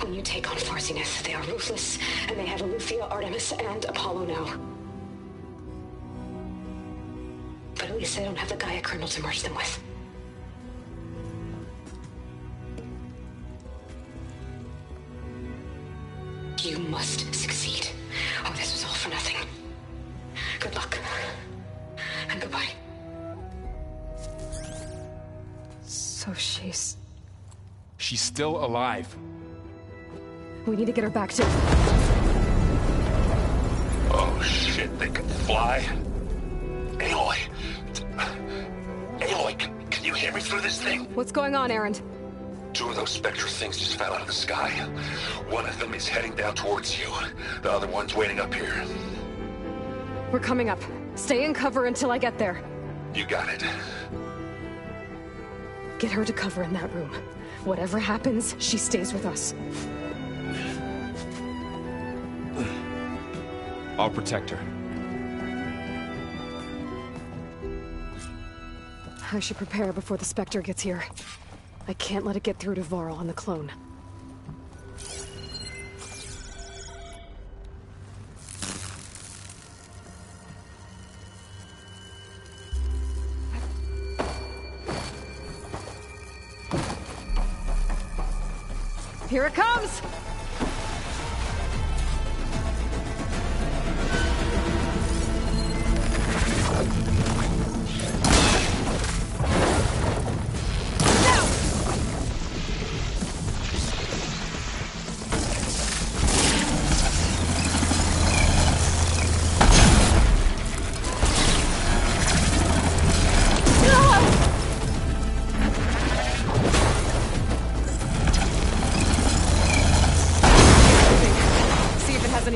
when you take on Far Zenith. They are ruthless, and they have Eleuthia, Artemis, and Apollo now. But at least they don't have the Gaia kernel to merge them with. You must succeed. Oh, this was all for nothing. Good luck. And goodbye. So she's... She's still alive. We need to get her back to... Oh shit, they can fly? Aloy! Aloy, can you hear me through this thing? What's going on, Erend? 2 of those Spectre things just fell out of the sky. One of them is heading down towards you. The other one's waiting up here. We're coming up. Stay in cover until I get there. You got it. Get her to cover in that room. Whatever happens, she stays with us. I'll protect her. I should prepare before the Spectre gets here. I can't let it get through to Varl and the clone. Here it comes!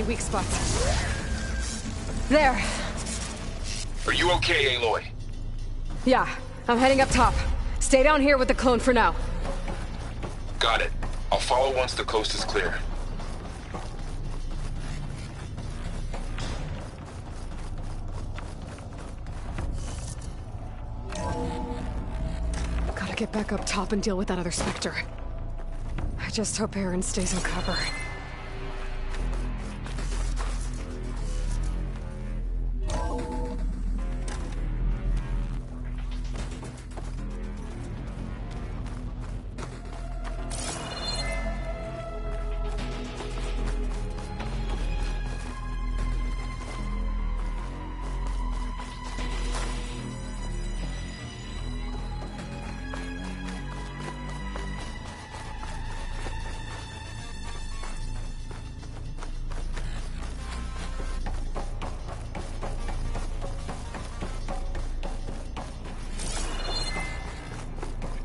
Weak spots. There. Are you okay, Aloy? Yeah, I'm heading up top. Stay down here with the clone for now. Got it. I'll follow once the coast is clear. Gotta get back up top and deal with that other Spectre. I just hope Erend stays in cover.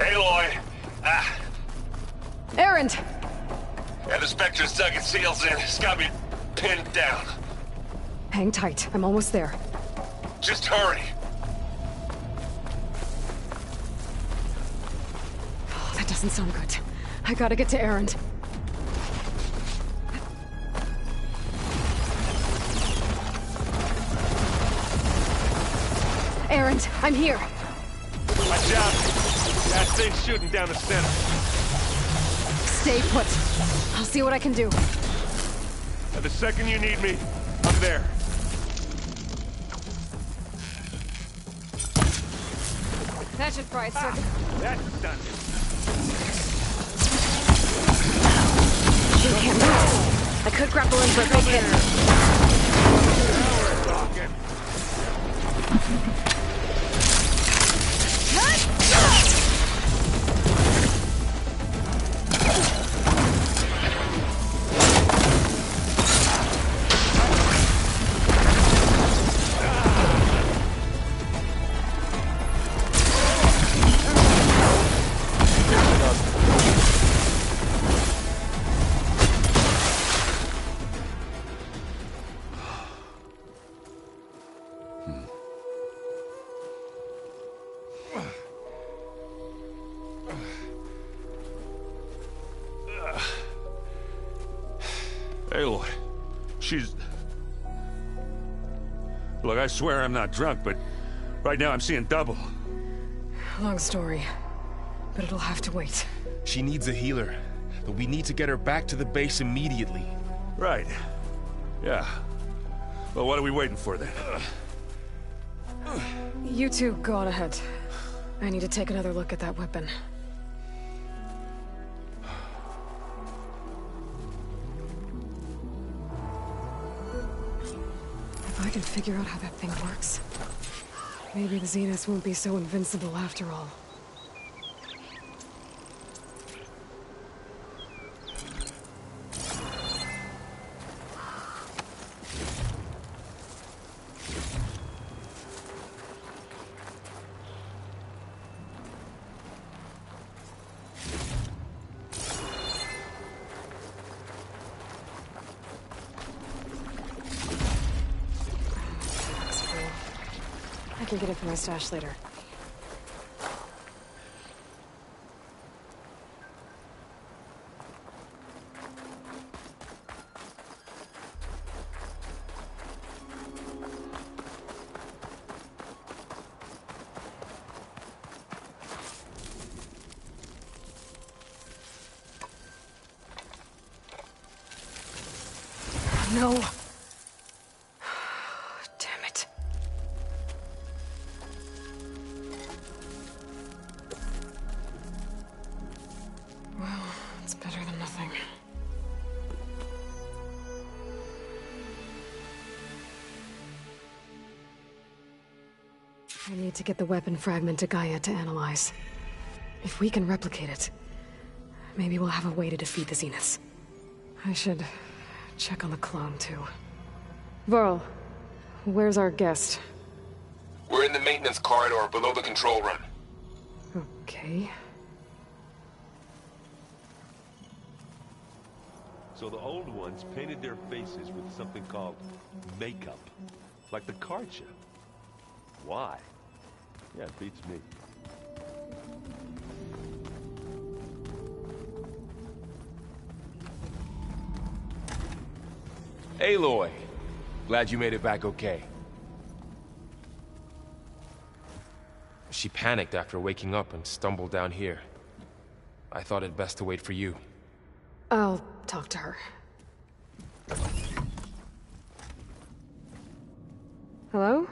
Aloy! Erend! Yeah, the Spectre's dug its heels in. It's got me pinned down. Hang tight. I'm almost there. Just hurry. Oh, that doesn't sound good. I gotta get to Erend. Erend, I'm here. Watch out! That thing's shooting down the center. Stay put. I'll see what I can do. And the second you need me, I'm there. That should fry it, sir. That's done. You can't move. I could grapple in for a quick hit. Now we're talking. Aloy, she's... Look, I swear I'm not drunk, but right now I'm seeing double. Long story, but it'll have to wait. She needs a healer, but we need to get her back to the base immediately. Right. Yeah. Well, what are we waiting for then? You two go on ahead. I need to take another look at that weapon. If I can figure out how that thing works, maybe the Zeniths won't be so invincible after all. I can get it from my stash later. No. Damn it. Well, it's better than nothing. I need to get the weapon fragment to Gaia to analyze. If we can replicate it, maybe we'll have a way to defeat the Zeniths. I should check on the clone, too. Varl, where's our guest? We're in the maintenance corridor below the control room. Okay. So the old ones painted their faces with something called makeup. Like the card show. Why? Yeah, it beats me. Aloy, glad you made it back okay. She panicked after waking up and stumbled down here. I thought it best to wait for you. I'll talk to her. Hello?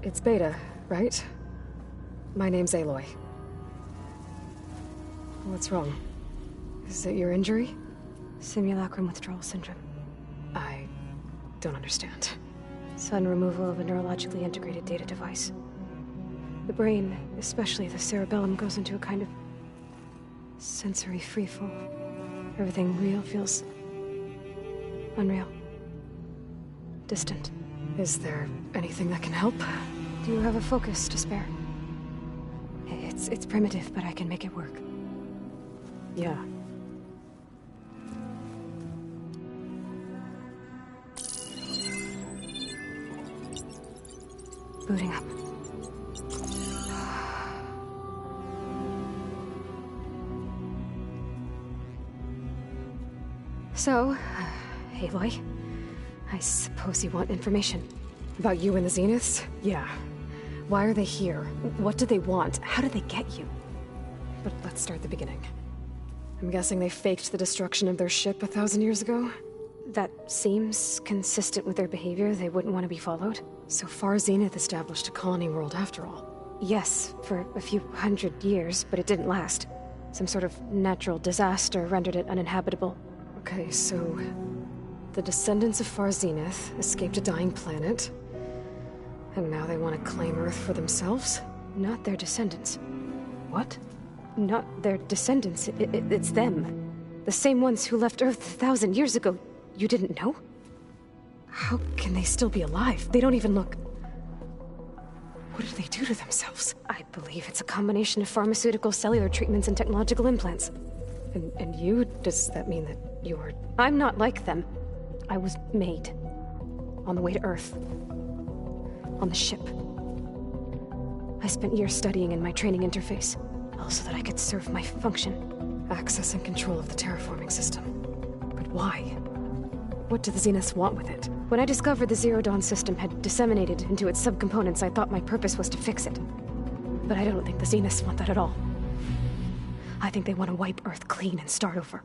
It's Beta, right? My name's Aloy. What's wrong? Is it your injury? Simulacrum withdrawal syndrome. I don't understand. Sudden removal of a neurologically integrated data device. The brain, especially the cerebellum, goes into a kind of sensory freefall. Everything real feels unreal. Distant. Is there anything that can help? Do you have a focus to spare? It's primitive, but I can make it work. Yeah. Booting up. So, Aloy, I suppose you want information. About you and the Zeniths? Yeah. Why are they here? What do they want? How did they get you? But let's start at the beginning. I'm guessing they faked the destruction of their ship 1,000 years ago? That seems consistent with their behavior. They wouldn't want to be followed. So far, Zenith established a colony world after all. Yes, for a few hundred years, but it didn't last. Some sort of natural disaster rendered it uninhabitable. Okay, so the descendants of Far Zenith escaped a dying planet, and now they want to claim Earth for themselves? Not their descendants. What? Not their descendants. It's them. The same ones who left Earth 1,000 years ago. You didn't know? How can they still be alive? They don't even look... What did they do to themselves? I believe it's a combination of pharmaceutical, cellular treatments, and technological implants. And you? Does that mean that you're... I'm not like them. I was made. On the way to Earth. On the ship. I spent years studying in my training interface, all so that I could serve my function. Access and control of the terraforming system. But why? What do the Zeniths want with it? When I discovered the Zero Dawn system had disseminated into its subcomponents, I thought my purpose was to fix it. But I don't think the Zeniths want that at all. I think they want to wipe Earth clean and start over.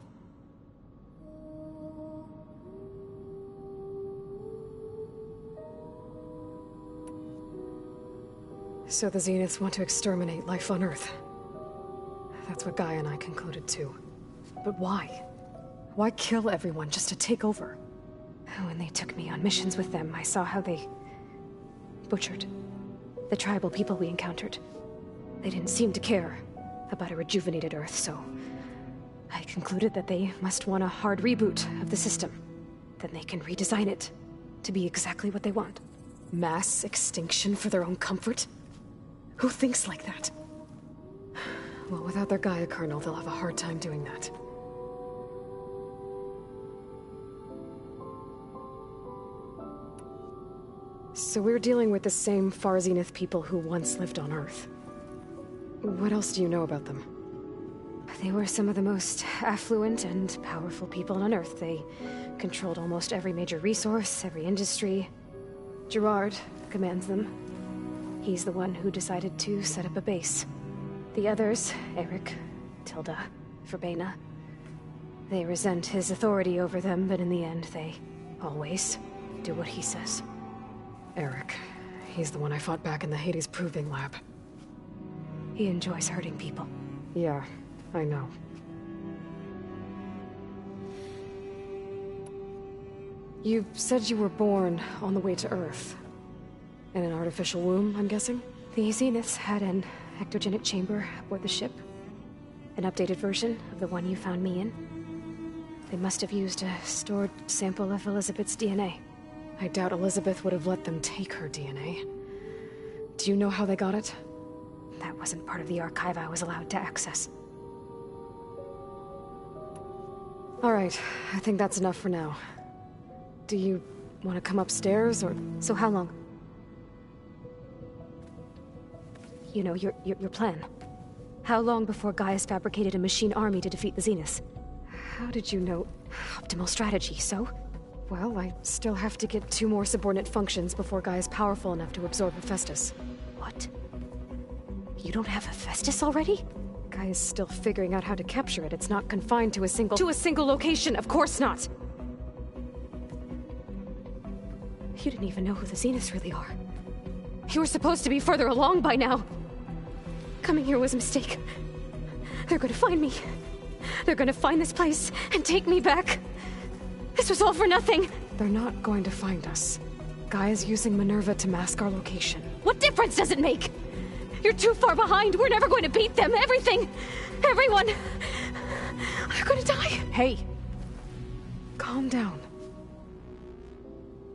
So the Zeniths want to exterminate life on Earth. That's what Gaia and I concluded too. But why? Why kill everyone just to take over? When they took me on missions with them, I saw how they butchered the tribal people we encountered. They didn't seem to care about a rejuvenated Earth, so I concluded that they must want a hard reboot of the system. Then they can redesign it to be exactly what they want. Mass extinction for their own comfort? Who thinks like that? Well, without their Gaia kernel, they'll have a hard time doing that. So we're dealing with the same Far Zenith people who once lived on Earth. What else do you know about them? They were some of the most affluent and powerful people on Earth. They controlled almost every major resource, every industry. Gerard commands them. He's the one who decided to set up a base. The others, Eric, Tilda, Verbena, they resent his authority over them, but in the end, they always do what he says. Eric. He's the one I fought back in the Hades Proving Lab. He enjoys hurting people. Yeah, I know. You said you were born on the way to Earth. In an artificial womb, I'm guessing? The Zeniths had an ectogenic chamber aboard the ship. An updated version of the one you found me in. They must have used a stored sample of Elizabeth's DNA. I doubt Elizabeth would have let them take her DNA. Do you know how they got it? That wasn't part of the archive I was allowed to access. All right, I think that's enough for now. Do you want to come upstairs, or...? So how long? You know, your plan. How long before Gaia's fabricated a machine army to defeat the Zeniths? How did you know? Optimal strategy, so? Well, I still have to get 2 more subordinate functions before Gaia's powerful enough to absorb Hephaestus. What? You don't have Hephaestus already? Gaia's still figuring out how to capture it. It's not confined to a single... To a single location! Of course not! You didn't even know who the Zeniths really are. You were supposed to be further along by now. Coming here was a mistake. They're gonna find me. They're gonna find this place and take me back. This was all for nothing. They're not going to find us. Gaia's using Minerva to mask our location. What difference does it make? You're too far behind. We're never going to beat them. Everything. Everyone. They're gonna die. Hey. Calm down.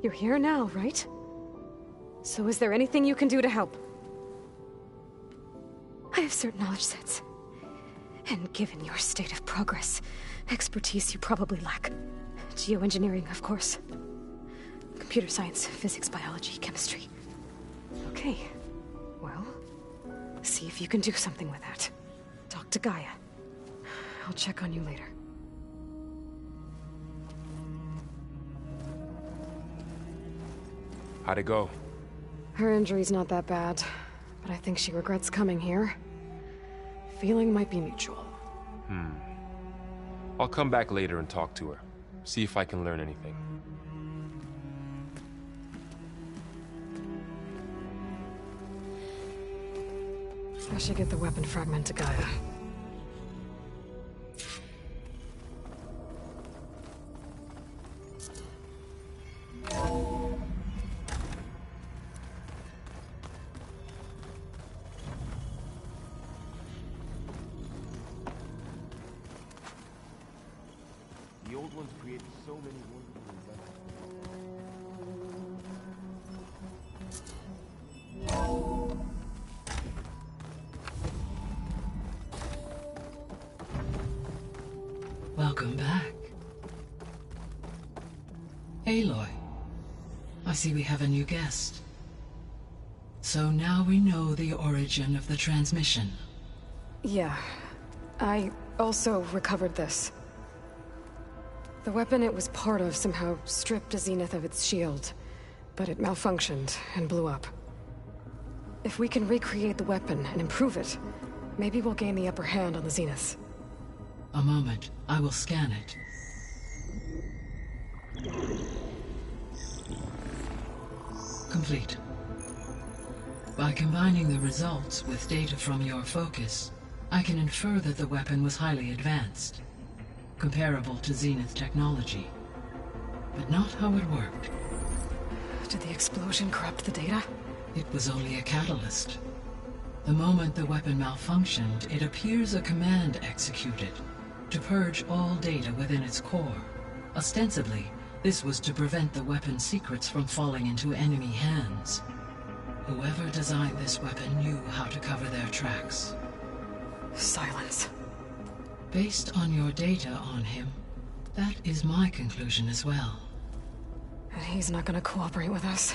You're here now, right? So is there anything you can do to help? I have certain knowledge sets. And given your state of progress, expertise you probably lack. Geoengineering, of course. Computer science, physics, biology, chemistry. Okay. Well, see if you can do something with that. Talk to Gaia. I'll check on you later. How'd it go? Her injury's not that bad, but I think she regrets coming here. Feeling might be mutual. I'll come back later and talk to her. See if I can learn anything. I should get the weapon fragment to Gaia. The old ones created so many wonderful inventions. Welcome back. Aloy, I see we have a new guest. So now we know the origin of the transmission. Yeah. I also recovered this. The weapon it was part of somehow stripped Zenith of its shield, but it malfunctioned and blew up. If we can recreate the weapon and improve it, maybe we'll gain the upper hand on the Zeniths. A moment. I will scan it. Complete. By combining the results with data from your focus, I can infer that the weapon was highly advanced, comparable to Zenith technology, but not how it worked. Did the explosion corrupt the data? It was only a catalyst. The moment the weapon malfunctioned, it appears a command executed to purge all data within its core. Ostensibly, this was to prevent the weapon's secrets from falling into enemy hands. Whoever designed this weapon knew how to cover their tracks. Silence. Based on your data on him, that is my conclusion as well. And he's not gonna cooperate with us.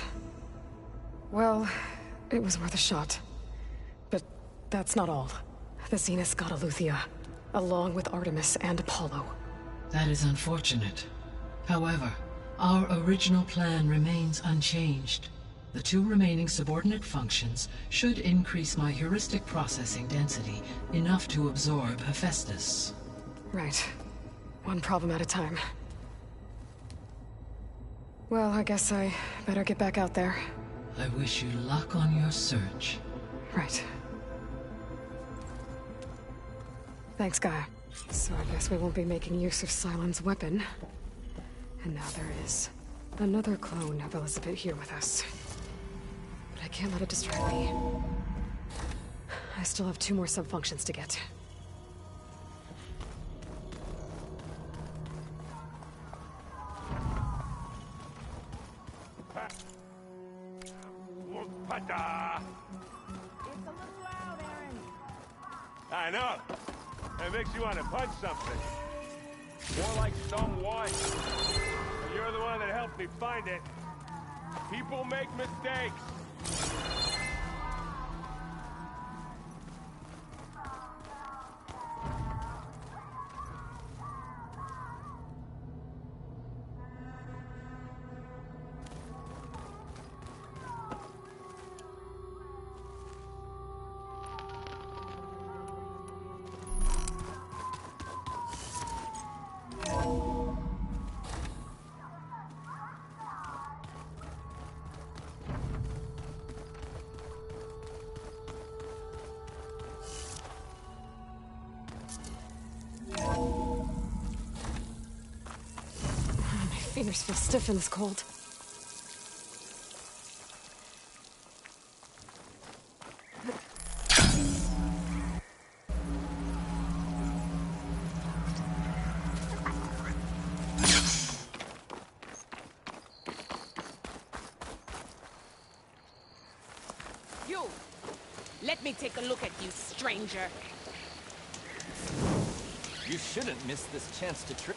Well, it was worth a shot. But that's not all. The Zeniths got Aletheia, along with Artemis and Apollo. That is unfortunate. However, our original plan remains unchanged. The 2 remaining subordinate functions should increase my heuristic processing density enough to absorb Hephaestus. Right. One problem at a time. Well, I guess I better get back out there. I wish you luck on your search. Right. Thanks, Gaia. So I guess we won't be making use of Cylon's weapon. And now there is another clone of Elizabeth here with us. But I can't let it distract me. I still have 2 more subfunctions to get. I know. It makes you want to punch something. More like someone. And you're the one that helped me find it. People make mistakes. My fingers feel stiff in this cold. You! Let me take a look at you, stranger. You shouldn't miss this chance to trick.